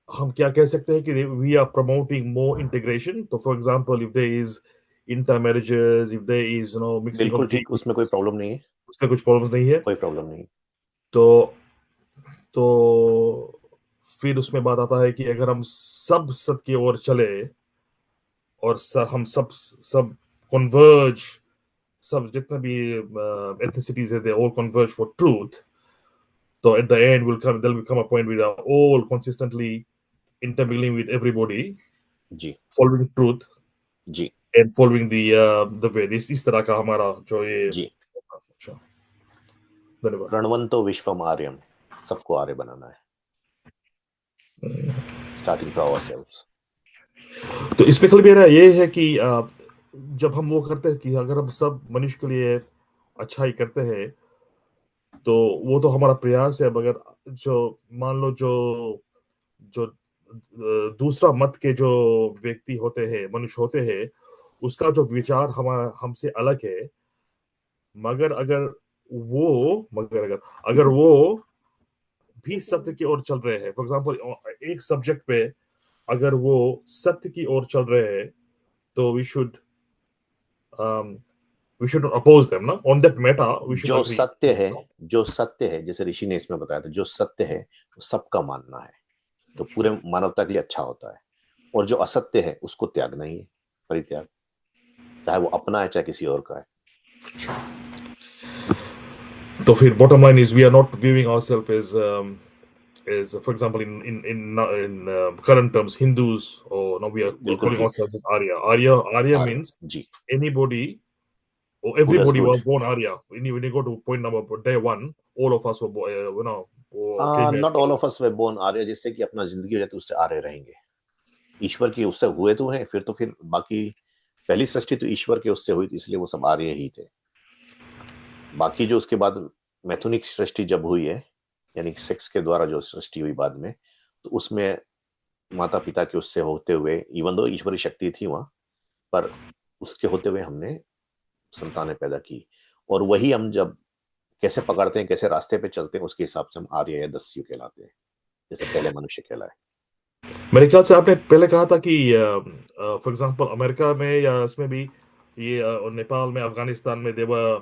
हम क्या कह सकते हैं कि we are promoting more integration. तो for example, if there is intermarriages, if there is mixing of बिल्कुल ठीक, उसमें कोई जीन्स, प्रॉब्लम नहीं है। उसमें कुछ प्रॉब्लम्स नहीं है। कोई प्रॉब्लम नहीं। तो तो फिर उसमें बात आता है कि अगर हम सब सत्य की ओर चले और हम सब सब कन्वर्ज, सब जितने भी एथनिसिटीज है, they all converge for truth. So at the end, there'll become a point where we are all consistently intermingling with everybody, जी following truth जी and following the way. इस तरह का हमारा जो ये। जी। अच्छा, धन्यवाद। रणवंतो विश्वम आर्यम, सबको आर्य बनाना है, स्टार्टिंग फ्रॉम आवरसेल्व्स। तो इसमें कल मेरा ये है कि जब हम वो करते हैं कि अगर हम सब मनुष्य के लिए अच्छा ही करते हैं, तो वो तो हमारा प्रयास है। अब अगर जो मान लो जो जो दूसरा मत के जो व्यक्ति होते हैं, मनुष्य होते हैं, उसका जो विचार हमारा हमसे अलग है, मगर अगर अगर वो भी सत्य की ओर चल रहे हैं, फॉर एग्जांपल एक सब्जेक्ट पे अगर वो सत्य की ओर चल रहे हैं, तो वी शुड अपोज देम ना, on that matter we should जो अग्री। सत्य है, जो सत्य है, जैसे ऋषि ने इसमें बताया था, जो सत्य है वो सबका मानना है, तो पूरे मानवता के लिए अच्छा होता है। और जो असत्य है उसको त्यागना ही है, परित्याग, चाहे वो अपना है चाहे किसी और का है। तो फिर bottom line is we are not viewing ourselves as for example in current terms Hindus, or no, we are बिल्कुल calling ठीक। ourselves as Arya Arya means जी। anybody or who does everybody good. was born Arya. When you go to point number day one, all of us were came as not all of us were born Arya, जिससे कि अपना जिंदगी हो जाए तो उससे आर्य रहेंगे। ईश्वर की उससे हुए तो हैं, फिर तो फिर बाकी पहली सृष्टि तो ईश्वर के उससे हुई थी, इसलिए वो सब आर्य ही थे। बाकी जो उसके बाद मैथुनिक सृष्टि जब हुई है, यानी सेक्स के द्वारा जो सृष्टि हुई बाद में, तो उसमें माता पिता के उससे होते हुए, इवन दो ईश्वरी शक्ति थी वहां, पर उसके होते हुए हमने संतानें पैदा की। और वही हम जब कैसे पकड़ते हैं, कैसे रास्ते पे चलते हैं, उसके हिसाब से हम आर्य या दस्यु कहलाते हैं, जैसे पहले मनुष्य कहलाए। मेरे ख्याल से आपने पहले कहा था कि फॉर एग्जांपल अमेरिका में या इसमें भी ये और नेपाल में, अफगानिस्तान में devar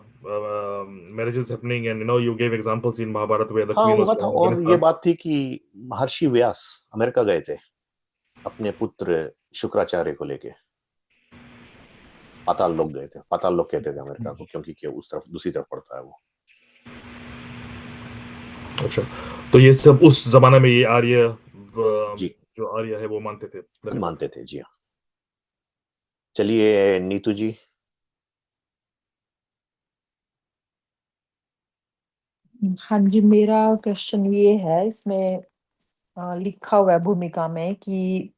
marriages happening, and you gave examples in Mahabharata where the हाँ क्वीन वाज हुआ था। फ्रॉम और ये अफगानिस्तान। बात थी कि महर्षि व्यास अमेरिका गए थे अपने पुत्र शुक्राचार्य को लेके, पाताल लोक गए थे। पाताल लोक कहते थे अमेरिका को, क्योंकि उस तरफ दूसरी तरफ पड़ता है वो। अच्छा, तो ये सब उस जमाने में ये आर्य जी जो आर्य है वो मानते थे। धन्यवाद। मानते थे, जी हाँ। चलिए नीतू जी। हाँ जी, मेरा क्वेश्चन ये है, इसमें लिखा हुआ है भूमिका में कि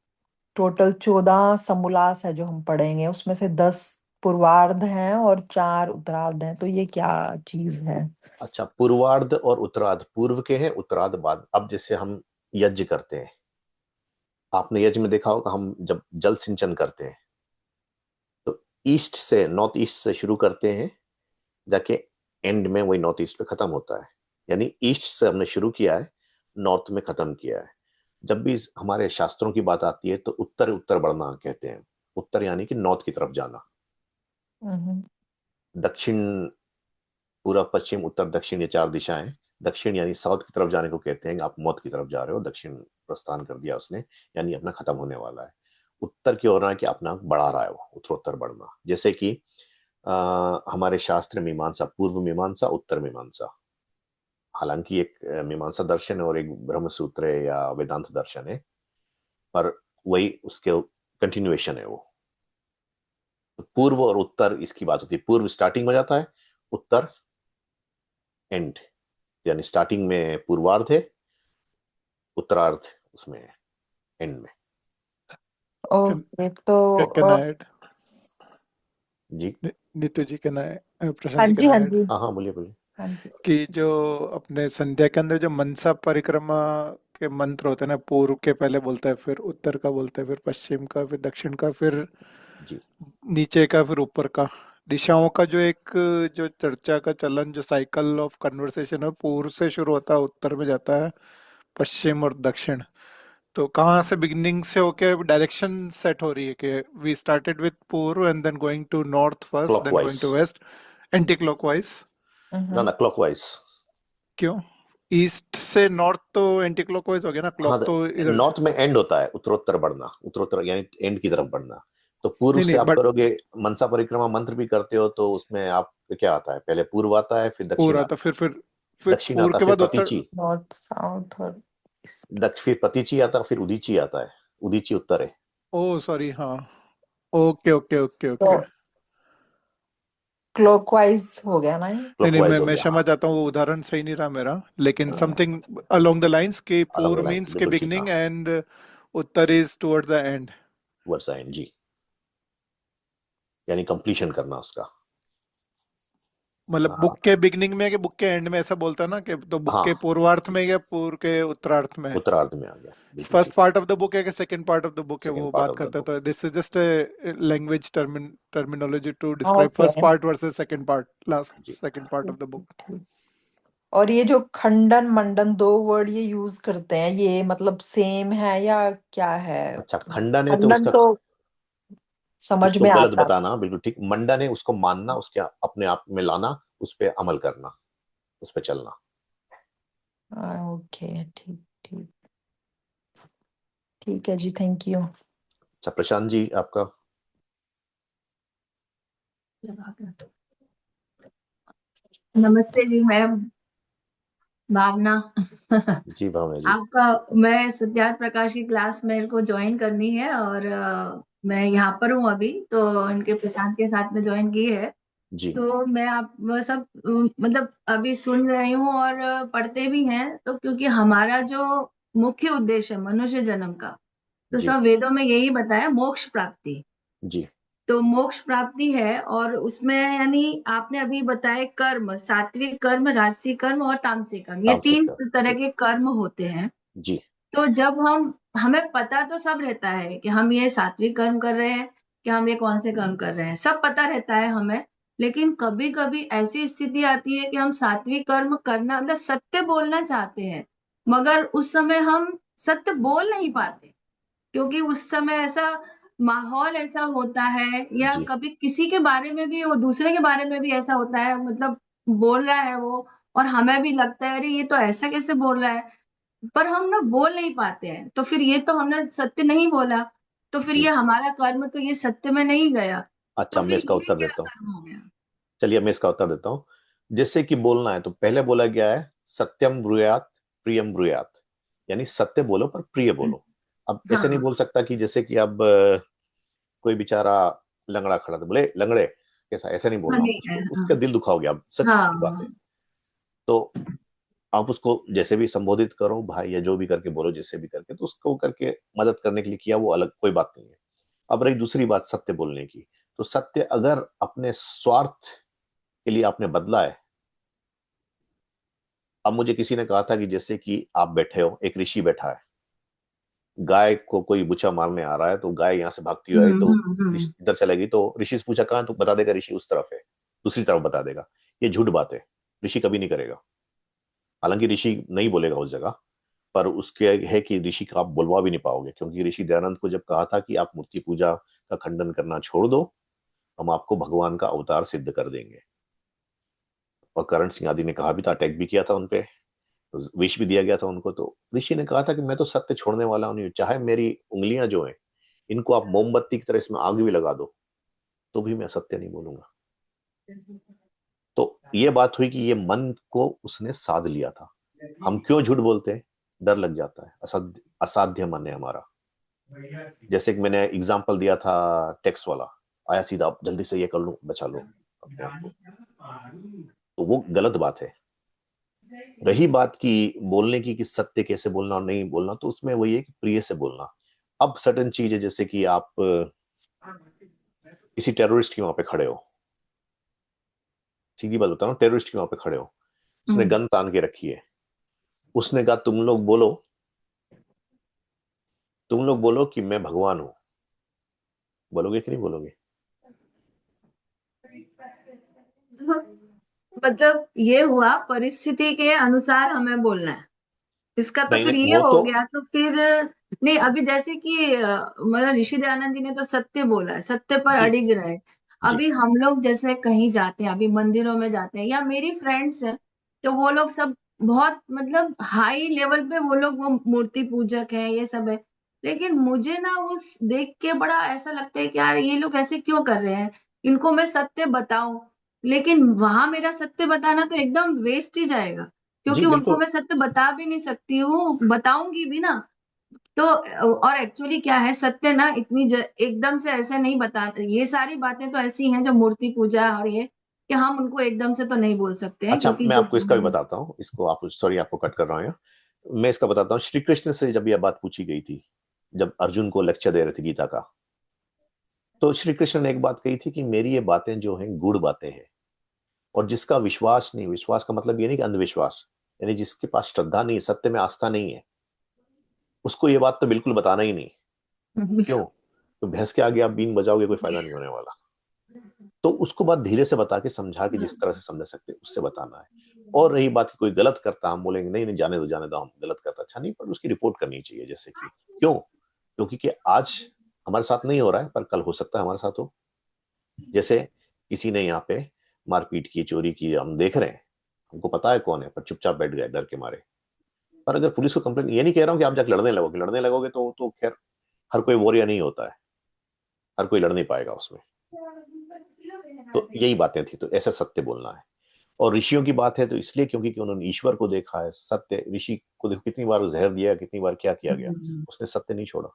टोटल 14 समोल्लास है जो हम पढ़ेंगे, उसमें से 10 पूर्वार्ध हैं और 4 उत्तरार्ध हैं, तो ये क्या चीज है? अच्छा, पूर्वार्ध और उत्तरार्ध पूर्व के हैं, उत्तरार्ध बाद। अब जैसे हम यज्ञ करते हैं, आपने यज्ञ में देखा होगा, हम जब जल सिंचन करते हैं तो ईस्ट से, नॉर्थ ईस्ट से शुरू करते हैं, जाके एंड में वही नॉर्थ ईस्ट पे खत्म होता है। यानी ईस्ट से हमने शुरू किया है, नॉर्थ में खत्म किया है। जब भी हमारे शास्त्रों की बात आती है तो उत्तर उत्तर बढ़ना कहते हैं। उत्तर यानी कि नॉर्थ की तरफ जाना। हम्म। दक्षिण, पूर्व, पश्चिम, उत्तर, दक्षिण, ये 4 दिशाएं। दक्षिण यानी साउथ की तरफ जाने को कहते हैं, आप मौत की तरफ जा रहे हो, दक्षिण प्रस्थान कर दिया उसने, यानी अपना खत्म होने वाला है। उत्तर की ओर है कि अपना बढ़ा रहा है वो, उत्तरोत्तर बढ़ना। जैसे कि हमारे शास्त्र मीमांसा, पूर्व मीमांसा, उत्तर मीमांसा। हालांकि एक मीमांसा दर्शन है और एक ब्रह्म सूत्र है या वेदांत दर्शन है, पर वही उसके कंटिन्यूएशन है वो। तो पूर्व और उत्तर इसकी बात होती है। पूर्व स्टार्टिंग में जाता है, उत्तर एंड, यानी स्टार्टिंग में पूर्वार्ध है, उत्तरार्ध उसमें एंड में। ओके, तो कैन आई ऐड? जी नीतू जी, कैन आई, प्रशांत हाँ जी, जी, कैन हाँ आई ऐड जी, हाँ हाँ, बोलिए बोलिए। हाँ जी। कि जो अपने संध्या के अंदर जो मनसा परिक्रमा के मंत्र होते हैं ना, पूर्व के पहले बोलता है, फिर उत्तर का बोलता है, फिर पश्चिम का, फिर दक्षिण का, फिर जी नीचे का, फिर ऊपर का, दिशाओं का जो एक जो चर्चा का चलन, जो साइकिल ऑफ कन्वर्सेशन है, पूर्व से शुरू होता है, उत्तर में जाता है, पश्चिम और दक्षिण। तो कहाँ से बिगिनिंग से होके डायरेक्शन सेट हो रही है कि वी स्टार्टेड विद पूर्व and then going to north first, then clockwise. Going to west, anti clockwise? ना ना, क्लॉकवाइज। क्यों? ईस्ट से नॉर्थ तो एंटी क्लॉकवाइज हो गया ना, हाँ, क्लॉक तो इधर। नॉर्थ में एंड होता है, उत्तरोत्तर बढ़ना, उत्तरोत्तर यानी एंड की तरफ बढ़ना। तो पूर्व नहीं से नहीं, आप बट करोगे, मनसा परिक्रमा मंत्र भी करते हो तो उसमें आप क्या आता है, पहले पूर्व आता है, फिर दक्षिण पूरा था, आता फिर है, दक्षिण पूर्व आता, के फिर बाद उत्तर। पतीची, नॉर्थ, साउथ और फिर पतीची आता, फिर उदीची आता है। उदीची उत्तर है। ओ सॉरी, हाँ, ओके ओके ओके तो ओके। क्लॉकवाइज हो गया ना ये? नहीं नहीं, क्लॉकवाइज हो मैं गया, क्षमा हाँ। चाहता हूँ, वो उदाहरण सही नहीं रहा मेरा, लेकिन हाँ, समथिंग अलोंग द लाइंस के अलग पूर्व लाइन, मीन्स के बिल्कुल ठीक, बिगिनिंग हाँ। End uttar is towards the end. Versa end, जी, यानी कंप्लीशन करना उसका। मतलब बुक हाँ के बिगिनिंग में कि बुक के एंड में, ऐसा बोलता है ना कि, तो बुक के हाँ, पूर्वार्थ में या पूर्व के उत्तरार्थ में? उत्तरार्ध में आ गया, बिल्कुल फर्स्ट ठीक। पार्ट ऑफ द बुक है कि second part of the book है, सेकेंड वो पार्ट बात ऑफ द करता है। बुक। तो this is just a language terminology to describe okay, first part versus second part, last जी। Second part of the book. और ये जो खंडन मंडन 2 वर्ड ये यूज करते हैं, ये मतलब सेम है या क्या है? अच्छा, खंडन है तो खंडन उसका, तो समझ उसको में गलत आता। बताना, बिल्कुल ठीक। मंडन है उसको मानना, उसके अपने आप में लाना, उस पर अमल करना, उस पर चलना। ओके, ठीक ठीक ठीक है जी, थैंक यू। अच्छा प्रशांत जी, आपका। नमस्ते जी, मैं भावना। जी भावना जी। आपका, मैं सत्यार्थ प्रकाश की क्लास मेरे को ज्वाइन करनी है और मैं यहाँ पर हूँ अभी, तो इनके प्रशांत के साथ में ज्वाइन की है। जी तो मैं आप वो सब मतलब अभी सुन रही हूँ और पढ़ते भी हैं, तो क्योंकि हमारा जो मुख्य उद्देश्य है मनुष्य जन्म का, तो जी सब वेदों में यही बताया, मोक्ष प्राप्ति। जी तो मोक्ष प्राप्ति है, और उसमें यानी आपने अभी बताया कर्म, सात्विक कर्म, राजसिक कर्म और तामसिक कर्म, ये तामसिक 3 का, तरह जी के कर्म होते हैं। जी तो जब हमें पता तो सब रहता है कि हम ये सात्विक कर्म कर रहे हैं, कि हम ये कौन से कर्म कर रहे हैं, सब पता रहता है हमें। लेकिन कभी कभी ऐसी स्थिति आती है कि हम सात्विक कर्म करना मतलब सत्य बोलना चाहते हैं, मगर उस समय हम सत्य बोल नहीं पाते, क्योंकि उस समय ऐसा माहौल ऐसा होता है, या जी कभी किसी के बारे में भी, वो दूसरे के बारे में भी ऐसा होता है, मतलब बोल रहा है वो, और हमें भी लगता है अरे ये तो ऐसा कैसे बोल रहा है, पर हम ना बोल नहीं पाते हैं, तो फिर ये तो हमने सत्य नहीं बोला, तो फिर जी। ये हमारा कर्म तो ये सत्य में नहीं गया, अच्छा, तो मैं फिर इसका ये उत्तर क्या देता हूँ। कर्म हो गया? चलिए मैं इसका उत्तर देता हूँ। जैसे कि बोलना है तो पहले बोला गया है सत्यम ब्रूयात प्रियम ब्रूयात, यानी सत्य बोलो पर प्रिय बोलो। अब ऐसे नहीं हाँ बोल सकता कि जैसे कि अब कोई बेचारा लंगड़ा खड़ा था, बोले लंगड़े कैसा, ऐसे नहीं बोलना, नहीं है, उसको हाँ उसका दिल दुखा हो गया, अब सच हाँ की बात है। तो आप उसको जैसे भी संबोधित करो भाई या जो भी करके बोलो, जैसे भी करके, तो उसको करके मदद करने के लिए किया, वो अलग कोई बात नहीं है। अब रही दूसरी बात सत्य बोलने की, तो सत्य अगर अपने स्वार्थ के लिए आपने बदला है। अब मुझे किसी ने कहा था कि जैसे कि आप बैठे हो, एक ऋषि बैठा है, गाय को कोई बुचा मारने आ रहा है, तो गाय यहाँ से भागती हुई आई तो इधर चलेगी, तो ऋषि से पूछा कहाँ, तो बता देगा ऋषि उस तरफ है, दूसरी तरफ बता देगा। ये झूठ बात है, ऋषि कभी नहीं करेगा। हालांकि ऋषि नहीं बोलेगा उस जगह, पर उसके है कि ऋषि का आप बुलवा भी नहीं पाओगे, क्योंकि ऋषि दयानंद को जब कहा था कि आप मूर्ति पूजा का खंडन करना छोड़ दो, हम आपको भगवान का अवतार सिद्ध कर देंगे। और करण सिंह आदि ने कहा भी था, अटैक भी किया था उनपे, विष भी दिया गया था उनको। तो ऋषि ने कहा था कि मैं तो सत्य छोड़ने वाला नहीं हूं, चाहे मेरी उंगलियां जो हैं इनको आप मोमबत्ती की तरह इसमें आग भी लगा दो, तो भी मैं सत्य नहीं बोलूंगा। तो ये बात हुई कि ये मन को उसने साध लिया था। हम क्यों झूठ बोलते हैं, डर लग जाता है, असाध्य मन है हमारा। जैसे कि मैंने एग्जांपल दिया था, टैक्स वाला आया सीधा, जल्दी से ये कर लूं, बचा लो अपने आप को, तो वो गलत बात है। रही बात की बोलने की कि सत्य कैसे बोलना और नहीं बोलना, तो उसमें वही है कि प्रिय से बोलना। अब सडन चीज है, जैसे कि आप किसी टेररिस्ट के वहां पे खड़े हो, सीधी बात बता रहा हूँ, टेररिस्ट के वहां पे खड़े हो, उसने गन तान के रखी है, उसने कहा तुम लोग बोलो कि मैं भगवान हूं, बोलोगे कि नहीं बोलोगे? मतलब ये हुआ परिस्थिति के अनुसार हमें बोलना है, इसका तो नहीं फिर नहीं, ये वो हो तो गया। तो फिर नहीं, अभी जैसे कि मतलब ऋषि दयानंद जी ने तो सत्य बोला है, सत्य पर जी अडिग रहे। जी अभी हम लोग जैसे कहीं जाते हैं, अभी मंदिरों में जाते हैं, या मेरी फ्रेंड्स हैं, तो वो लोग सब बहुत मतलब हाई लेवल पे वो लोग, वो मूर्ति पूजक है, ये सब है। लेकिन मुझे ना उस देख के बड़ा ऐसा लगता है कि यार ये लोग ऐसे क्यों कर रहे हैं, इनको मैं सत्य बताऊं, लेकिन वहां मेरा सत्य बताना तो एकदम वेस्ट ही जाएगा, जी क्योंकि उनको बिल्कुल। मैं सत्य बता भी नहीं सकती हूँ, बताऊंगी भी ना। तो और एक्चुअली क्या है, सत्य ना एकदम से ऐसे नहीं बता, ये सारी बातें तो ऐसी हैं जो मूर्ति पूजा और ये, कि हम उनको एकदम से तो नहीं बोल सकते हैं, अच्छा, क्योंकि मैं जो आपको इसका भी बताता हूँ, इसको आप, सॉरी आपको कट कर रहा हूँ, मैं इसका बताता हूँ। श्री कृष्ण से जब यह बात पूछी गई थी, जब अर्जुन को लेक्चर दे रहे थे गीता का, तो श्री कृष्ण ने एक बात कही थी कि मेरी ये बातें जो हैं गूढ़ बातें हैं, और जिसका विश्वास नहीं, विश्वास का मतलब ये नहीं कि अंधविश्वास, यानी जिसके पास श्रद्धा नहीं है, सत्य में आस्था नहीं है, उसको ये बात तो बिल्कुल बताना ही नहीं। क्यों? तो भैंस के आगे आप बीन बजाओगे, कोई फायदा नहीं होने वाला। तो उसको बात धीरे से बता के, समझा के, जिस तरह से समझ सकते उससे बताना है। और रही बात कि कोई गलत करता, हम बोलेंगे नहीं नहीं, जाने दो, हम गलत करता, अच्छा नहीं, पर उसकी रिपोर्ट करनी चाहिए। जैसे कि क्यों, क्योंकि कि आज हमारे साथ नहीं हो रहा है, पर कल हो सकता है हमारे साथ हो। जैसे किसी ने यहाँ पे मारपीट की, चोरी की, हम देख रहे हैं, हमको पता है कौन है, पर चुपचाप बैठ गए डर के मारे। पर अगर पुलिस को कंप्लेंट, ये नहीं कह रहा हूँ कि आप जाकर लड़ने लगोगे तो खैर हर कोई वॉरियर नहीं होता है, हर कोई लड़ नहीं पाएगा उसमें। तो यही बातें थी, तो ऐसा सत्य बोलना है। और ऋषियों की बात है तो इसलिए क्योंकि कि उन्होंने ईश्वर को देखा है। सत्य, ऋषि को देखो कितनी बार जहर दिया, कितनी बार क्या किया गया, उसने सत्य नहीं छोड़ा।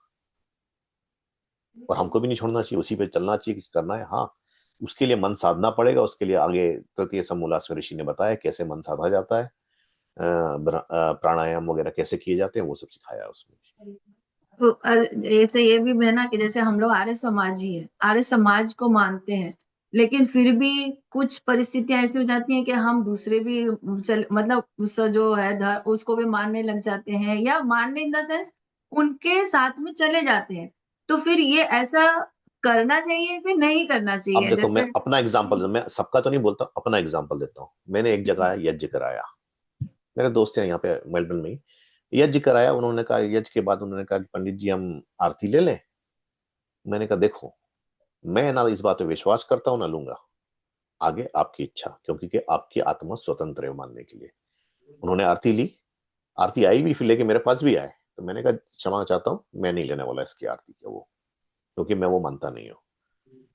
और हमको भी नहीं छोड़ना चाहिए, उसी पे चलना चाहिए, करना है। हाँ, उसके लिए मन साधना पड़ेगा, उसके लिए आगे तृतीय समोल्लास में ऋषि ने बताया कैसे मन साधा जाता है, प्राणायाम वगैरह कैसे किए जाते हैं, वो सब सिखाया उसमें। तो ऐसे ये भी है ना कि जैसे हम लोग आर्य समाज ही है, आर्य समाज को मानते हैं, लेकिन फिर भी कुछ परिस्थितियां ऐसी हो जाती हैं कि हम दूसरे भी मतलब जो है उसको भी मानने लग जाते हैं, या मानने इन द सेंस उनके साथ में चले जाते हैं। तो फिर ये ऐसा करना चाहिए कि नहीं करना अब चाहिए, देखो, मैं जैसे अपना एग्जाम्पल, मैं सबका तो नहीं बोलता, अपना एग्जाम्पल देता हूँ। मैंने एक जगह यज्ञ कराया, मेरे दोस्त हैं यहाँ पे मेलबर्न में ही, यज्ञ कराया। उन्होंने कहा, यज्ञ के बाद उन्होंने कहा कि पंडित जी हम आरती ले लें। मैंने कहा देखो, मैं ना इस बात पे विश्वास करता हूँ ना लूंगा, आगे आपकी इच्छा, क्योंकि कि आपकी आत्मा स्वतंत्र है मानने के लिए। उन्होंने आरती ली, आरती आई भी, फिर लेके मेरे पास भी आए, तो मैंने कहा क्षमा चाहता हूँ, मैं नहीं लेने वाला इसकी आरती के वो, क्योंकि मैं वो मानता नहीं हूँ।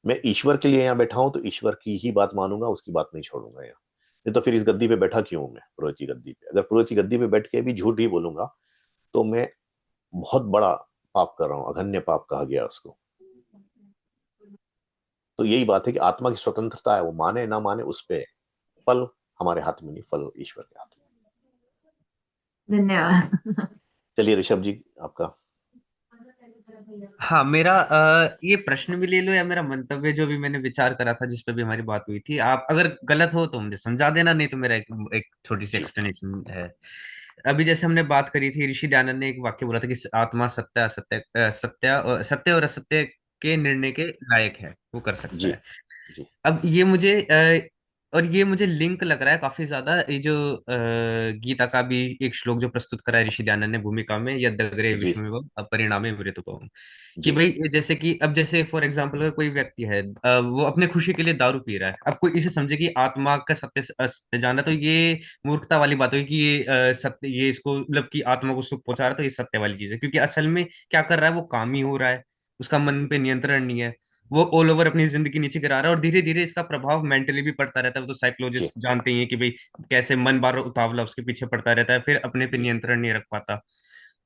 मैं ईश्वर के लिए यहाँ बैठा हूं, तो ईश्वर की ही बात मानूंगा, उसकी बात नहीं छोड़ूंगा यहाँ। नहीं तो फिर इस गद्दी पे बैठा क्यों हूं मैं, पुरोहित की गद्दी पे? अगर पुरोहित की गद्दी पे बैठ के भी झूठ ही बोलूंगा, तो मैं बहुत बड़ा पाप कर रहा हूं, अघन्य पाप कहा गया उसको। तो यही बात है कि आत्मा की स्वतंत्रता है, वो माने ना माने उस पे, फल हमारे हाथ में नहीं, फल ईश्वर के हाथ में। धन्यवाद। चलिए ऋषभ जी आपका। हाँ, मेरा ये प्रश्न भी ले लो या मेरा मंतव्य जो भी मैंने विचार करा था जिस पे भी हमारी बात हुई थी, आप अगर गलत हो तो मुझे समझा देना, नहीं तो मेरा एक छोटी सी जी एक्सप्लेनेशन है। अभी जैसे हमने बात करी थी, ऋषि दयानंद ने एक वाक्य बोला था कि आत्मा सत्य असत्य सत्य और असत्य के निर्णय के लायक है, वो कर सकता जी है। जी अब और ये मुझे लिंक लग रहा है काफी ज्यादा, ये जो गीता का भी एक श्लोक जो प्रस्तुत करा है ऋषि दयानंद ने भूमिका में, यद्यग्रे जी विष्णु परिणामे मृतत्वम्, कि जी भाई जैसे कि अब जैसे फॉर एग्जांपल अगर कोई व्यक्ति है, वो अपने खुशी के लिए दारू पी रहा है, अब कोई इसे समझे कि आत्मा का सत्य असत्य जाना, तो ये मूर्खता वाली बात होगी कि ये सत्य, ये इसको मतलब कि आत्मा को सुख पहुंचा रहा है, तो ये सत्य वाली चीज है, क्योंकि असल में क्या कर रहा है, वो कामी हो रहा है, उसका मन पे नियंत्रण नहीं है, वो ऑल ओवर अपनी जिंदगी नीचे गिरा रहा है, और धीरे धीरे इसका प्रभाव मेंटली भी पड़ता रहता है। वो तो जी साइकोलॉजिस्ट जानते ही हैं कि भाई कैसे मन बार उतावला उसके पीछे पड़ता रहता है, फिर अपने पे जी नियंत्रण नहीं रख पाता।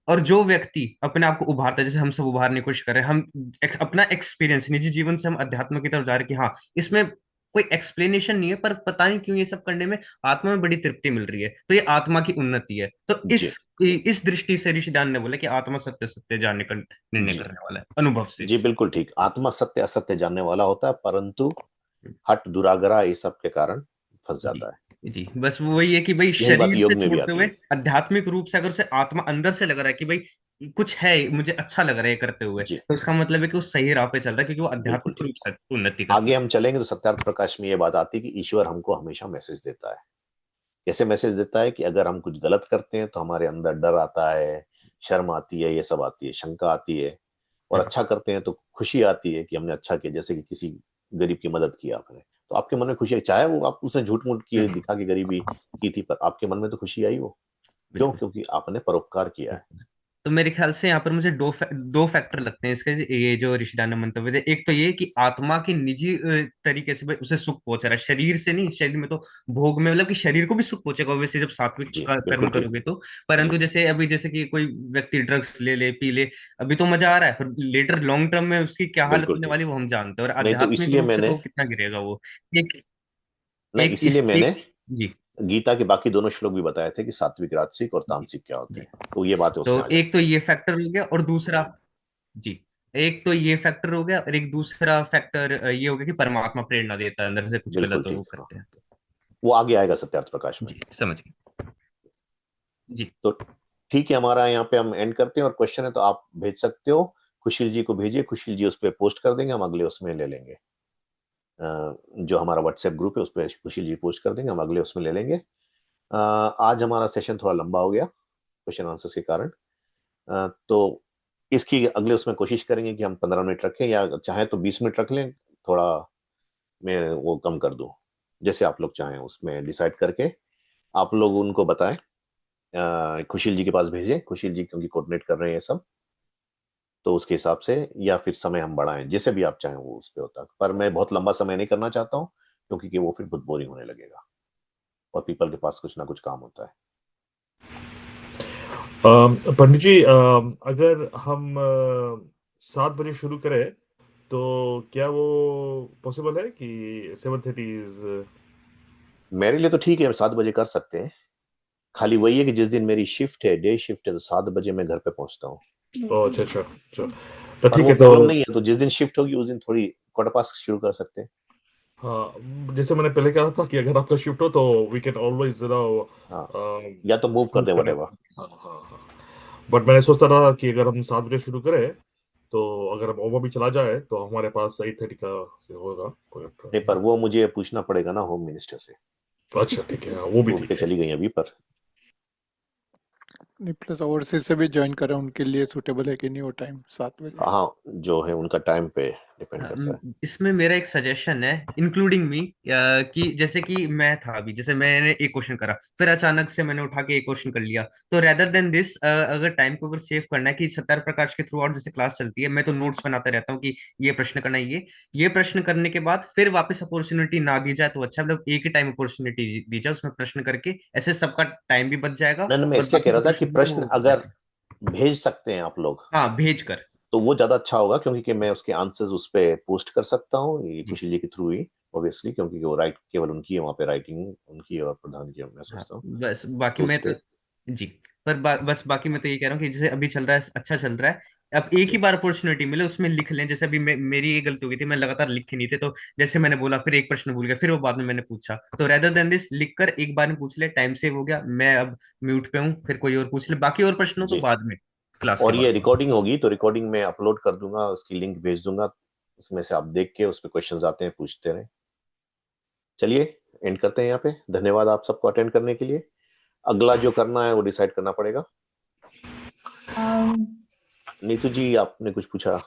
और जो व्यक्ति अपने आप को उभारता है, जैसे हम सब उभारने की कोशिश कर रहे हैं, हम अपना एक्सपीरियंस निजी जीवन से हम अध्यात्म की तरफ जा रहे हैं कि हाँ, इसमें कोई एक्सप्लेनेशन नहीं है, पर पता नहीं क्यों ये सब करने में आत्मा में बड़ी तृप्ति मिल रही है, तो ये आत्मा की उन्नति है। तो जी इस दृष्टि से ऋषिदान ने बोला कि आत्मा सत्य सत्य जानने का निर्णय जी करने वाला है अनुभव से। जी बिल्कुल ठीक। आत्मा सत्य असत्य जानने वाला होता है, परंतु हठ दुराग्रह ये सब के कारण फंस जी जाता है। जी, बस वही है कि भाई यही बात शरीर योग से में भी छोड़ते आती हुए है। आध्यात्मिक रूप से अगर उसे आत्मा अंदर से लग रहा है कि भाई कुछ है, मुझे अच्छा लग रहा है ये करते हुए, जी तो इसका मतलब है कि वो सही राह पे चल रहा है, क्योंकि वो बिल्कुल आध्यात्मिक ठीक। रूप से उन्नति कर आगे रहा हम चलेंगे तो सत्यार्थ प्रकाश में ये बात आती है कि ईश्वर हमको हमेशा मैसेज देता है। कैसे मैसेज देता है कि अगर हम कुछ गलत करते हैं तो हमारे अंदर डर आता है, शर्म आती है, ये सब आती है, शंका आती है, और है। अच्छा करते हैं तो खुशी आती है कि हमने अच्छा किया, जैसे कि किसी गरीब की मदद की आपने, तो आपके मन में खुशी आई, चाहे वो आप उसने झूठ मूठ की दिखा के गरीबी की थी, पर आपके मन में तो खुशी आई वो। क्यों? बिल्कुल। क्योंकि आपने परोपकार किया है। तो मेरे ख्याल से यहाँ पर मुझे दो फैक्टर लगते हैं इसके, ये जो ऋषिदान ने मंतव्य थे। एक तो ये कि आत्मा की निजी तरीके से भाई उसे सुख पहुंच रहा है, शरीर से नहीं, शरीर में तो भोग में, मतलब कि शरीर को भी सुख पहुंचेगा वैसे जब सात्विक जी कर्म बिल्कुल ठीक। करोगे तो। जी परंतु जैसे अभी जैसे कि कोई व्यक्ति ड्रग्स ले पी ले, अभी तो मजा आ रहा है, पर लेटर लॉन्ग टर्म में उसकी क्या हालत बिल्कुल होने ठीक। वाली वो हम जानते हैं, और नहीं तो आध्यात्मिक इसलिए रूप से मैंने तो कितना गिरेगा वो। एक नहीं एक इसीलिए इस मैंने एक जी। गीता के बाकी दोनों श्लोक भी बताए थे कि सात्विक राजसिक और जी तामसिक क्या होते जी। हैं, तो ये बातें तो उसमें आ एक तो जाती ये फैक्टर हो गया, और दूसरा, हैं। जी, एक तो ये फैक्टर हो गया, और एक दूसरा फैक्टर ये हो गया कि परमात्मा प्रेरणा देता है अंदर से, कुछ बिल्कुल गलत हो ठीक। वो हाँ, करते हैं तो। वो आगे आएगा सत्यार्थ प्रकाश में। जी, समझ गए। जी। तो ठीक है, हमारा यहाँ पे हम एंड करते हैं, और क्वेश्चन है तो आप भेज सकते हो, खुशील जी को भेजिए, खुशील जी उस पर पोस्ट कर देंगे, हम अगले उसमें ले लेंगे। जो हमारा व्हाट्सएप ग्रुप है उस पर खुशील जी पोस्ट कर देंगे, हम अगले उसमें ले लेंगे। आज हमारा सेशन थोड़ा लंबा हो गया क्वेश्चन आंसर्स के कारण, तो इसकी अगले उसमें कोशिश करेंगे कि हम 15 मिनट रखें, या चाहे तो 20 मिनट रख लें, थोड़ा मैं वो कम कर दूं, जैसे आप लोग चाहें उसमें डिसाइड करके आप लोग उनको बताएं, खुशील जी के पास भेजें, खुशील जी क्योंकि कोऑर्डिनेट कर रहे हैं ये सब, तो उसके हिसाब से, या फिर समय हम बढ़ाएं, जैसे भी आप चाहें वो उस पर होता है, पर मैं बहुत लंबा समय नहीं करना चाहता हूँ, क्योंकि कि वो फिर बहुत बोरिंग होने लगेगा, और पीपल के पास कुछ ना कुछ काम होता है। पंडित जी, अगर हम 7 बजे शुरू करें तो क्या वो पॉसिबल है कि 7:30 इज? मेरे लिए तो ठीक है, 7 बजे कर सकते हैं, खाली वही है कि जिस दिन मेरी शिफ्ट है, डे शिफ्ट है, तो 7 बजे मैं घर पे पहुंचता हूँ। अच्छा अच्छा अच्छा, तो पर ठीक वो है। तो प्रॉब्लम नहीं है, तो जिस दिन शिफ्ट होगी उस दिन थोड़ी क्वार्टर पास शुरू कर सकते हैं। हाँ, जैसे मैंने पहले कहा था कि अगर आपका शिफ्ट हो तो वी कैन ऑलवेज हाँ, या तो मूव कर मूव दे करने। वटेवर। हाँ हाँ हाँ। बट मैंने सोचता था कि अगर हम 7 बजे शुरू करें तो अगर हम ओवर भी चला जाए तो हमारे पास 8:30 का से होगा कोई। नहीं, पर वो मुझे पूछना पड़ेगा ना होम मिनिस्टर से, अच्छा ठीक है, हाँ, वो भी वो उठ ठीक के है। चली गई अभी, पर नहीं, प्लस ओवरसीज से भी ज्वाइन करें, उनके लिए सूटेबल है कि नहीं वो टाइम 7 बजे। हाँ जो है उनका टाइम पे डिपेंड हाँ, करता है। इसमें मेरा एक सजेशन है, इंक्लूडिंग मी, कि जैसे कि मैं था अभी, जैसे मैंने एक क्वेश्चन करा, फिर अचानक से मैंने उठा के एक क्वेश्चन कर लिया, तो रेदर देन दिस, अगर टाइम को अगर सेव करना है कि सत्तर प्रकाश के थ्रू आउट जैसे क्लास चलती है, मैं तो नोट्स बनाता रहता हूँ कि ये प्रश्न करना है, ये प्रश्न करने के बाद फिर वापस अपॉर्चुनिटी ना दी जाए तो अच्छा, मतलब एक ही टाइम अपॉर्चुनिटी दी जाए, उसमें प्रश्न करके ऐसे सबका टाइम भी बच जाएगा, नहीं, मैं और इसलिए कह बाकी रहा जो था कि प्रश्न होंगे प्रश्न वो हो अगर जाएंगे। भेज सकते हैं आप लोग, हाँ भेज कर। तो वो ज्यादा अच्छा होगा, क्योंकि कि मैं उसके आंसर्स उस पे पोस्ट कर सकता हूँ, ये जी कुशल के थ्रू ही ऑब्वियसली, क्योंकि वो राइट केवल उनकी है वहाँ पे, राइटिंग उनकी और प्रधान की, मैं हाँ सोचता हूँ। बस बाकी तो मैं उस तो पे जी, पर बस बाकी मैं तो ये कह रहा हूँ कि जैसे अभी चल रहा है अच्छा चल रहा है, अब एक ही जी बार अपॉर्चुनिटी मिले उसमें लिख लें। जैसे अभी मेरी ये गलती हो गई थी, मैं लगातार लिखे नहीं थे, तो जैसे मैंने बोला फिर एक प्रश्न भूल गया, फिर वो बाद में मैंने पूछा, तो रेदर देन दिस लिख कर एक बार में पूछ ले, टाइम सेव हो गया। मैं अब म्यूट पे हूँ, फिर कोई और पूछ ले, बाकी और प्रश्नों तो जी। बाद में क्लास के और ये बाद। रिकॉर्डिंग होगी तो रिकॉर्डिंग में अपलोड कर दूंगा, उसकी लिंक भेज दूंगा, उसमें से आप देख के उस पे क्वेश्चंस आते हैं पूछते रहें। चलिए एंड करते हैं यहाँ पे। धन्यवाद आप सबको अटेंड करने के लिए। अगला जो करना है वो डिसाइड करना पड़ेगा। नीतू जी आपने कुछ पूछा?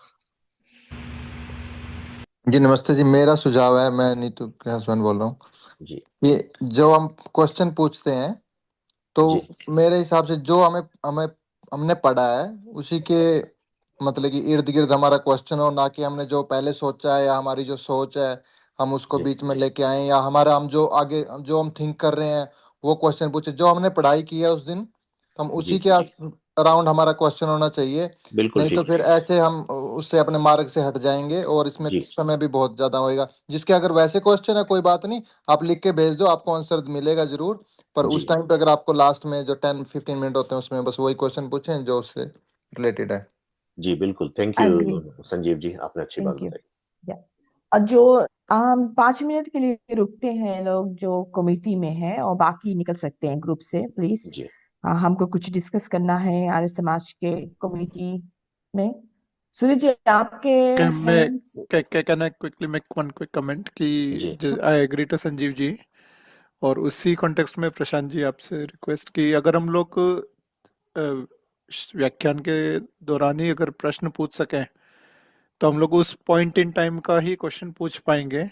जी नमस्ते जी, मेरा सुझाव है, मैं नीतू के हस्बैंड बोल रहा हूँ। जी ये जो हम क्वेश्चन पूछते हैं, तो जी मेरे हिसाब से जो हमें हमें हमने पढ़ा है उसी के मतलब कि इर्द गिर्द हमारा क्वेश्चन हो, ना कि हमने जो पहले सोचा है या हमारी जो सोच है हम उसको जी बीच में लेके आए, या हमारा हम जो आगे जो हम थिंक कर रहे हैं वो क्वेश्चन पूछे। जो हमने पढ़ाई की है उस दिन, तो हम उसी जी के अराउंड हमारा क्वेश्चन होना चाहिए। बिल्कुल नहीं तो ठीक। फिर ऐसे हम उससे अपने मार्ग से हट जाएंगे और इसमें जी समय भी बहुत ज्यादा होएगा। जिसके अगर वैसे क्वेश्चन है कोई बात नहीं, आप लिख के भेज दो, आपको आंसर मिलेगा जरूर। पर जी उस टाइम पे अगर आपको लास्ट में जो 10-15 मिनट होते हैं उसमें बस वही क्वेश्चन पूछें जो उससे रिलेटेड है। जी बिल्कुल। Thank agree. You Sanjeev ji, आपने अच्छी बात थैंक यू। बताई। और जो हम 5 मिनट के लिए रुकते हैं लोग जो कमेटी में है, और बाकी निकल सकते हैं ग्रुप से प्लीज। जी हमको कुछ डिस्कस करना है आर्य समाज के कमेटी में। सूरज जी आपके Can मैं hands. can I quickly make one quick comment जी कि I agree to Sanjeev ji, और उसी कॉन्टेक्स्ट में प्रशांत जी आपसे रिक्वेस्ट कि अगर हम लोग व्याख्यान के दौरान ही अगर प्रश्न पूछ सकें तो हम लोग उस पॉइंट इन टाइम का ही क्वेश्चन पूछ पाएंगे,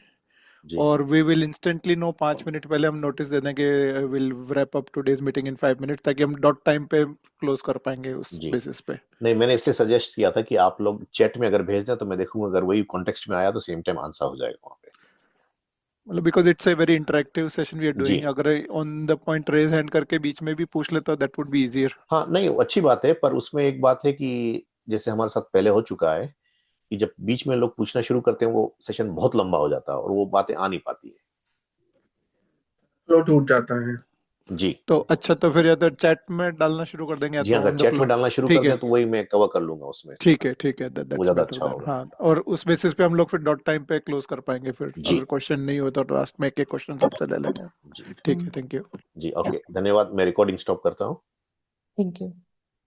जी और we will instantly know 5 minute पहले हम नोटिस दे देंगे will wrap up today's meeting in 5 minute, ताकि हम डॉट टाइम पे क्लोज कर पाएंगे उस जी। बेसिस पे। नहीं, मैंने इसलिए सजेस्ट किया था कि आप लोग चैट में अगर भेज दें तो मैं देखूंगा, अगर वही कॉन्टेक्स्ट में आया तो सेम टाइम आंसर हो जाएगा वहाँ पे। मतलब because it's a very interactive session we are जी डूइंग, अगर on the point raise hand करके बीच में भी पूछ ले तो दैट वुड बी इजियर। हाँ, नहीं अच्छी बात है, पर उसमें एक बात है कि जैसे हमारे साथ पहले हो चुका है कि जब बीच में लोग पूछना शुरू करते हैं वो सेशन बहुत लंबा हो जाता है और वो बातें आ नहीं पाती है। फ्लो टूट जाता है। जी तो अच्छा, तो फिर या तो चैट में डालना शुरू कर देंगे या जी, तो अगर ऑन द चैट में फ्लो। डालना शुरू कर ठीक दें है, तो वही मैं कवर कर लूंगा उसमें से, ठीक है, वो दैट्स ज्यादा बेटर अच्छा देन। होगा। हाँ, और उस बेसिस पे हम लोग फिर डॉट टाइम पे क्लोज कर पाएंगे, फिर जी अगर क्वेश्चन नहीं हो तो लास्ट में एक एक क्वेश्चन सबसे ले लेंगे। जी ठीक है, थैंक यू। जी। ओके, धन्यवाद। मैं रिकॉर्डिंग स्टॉप करता हूँ। Thank you.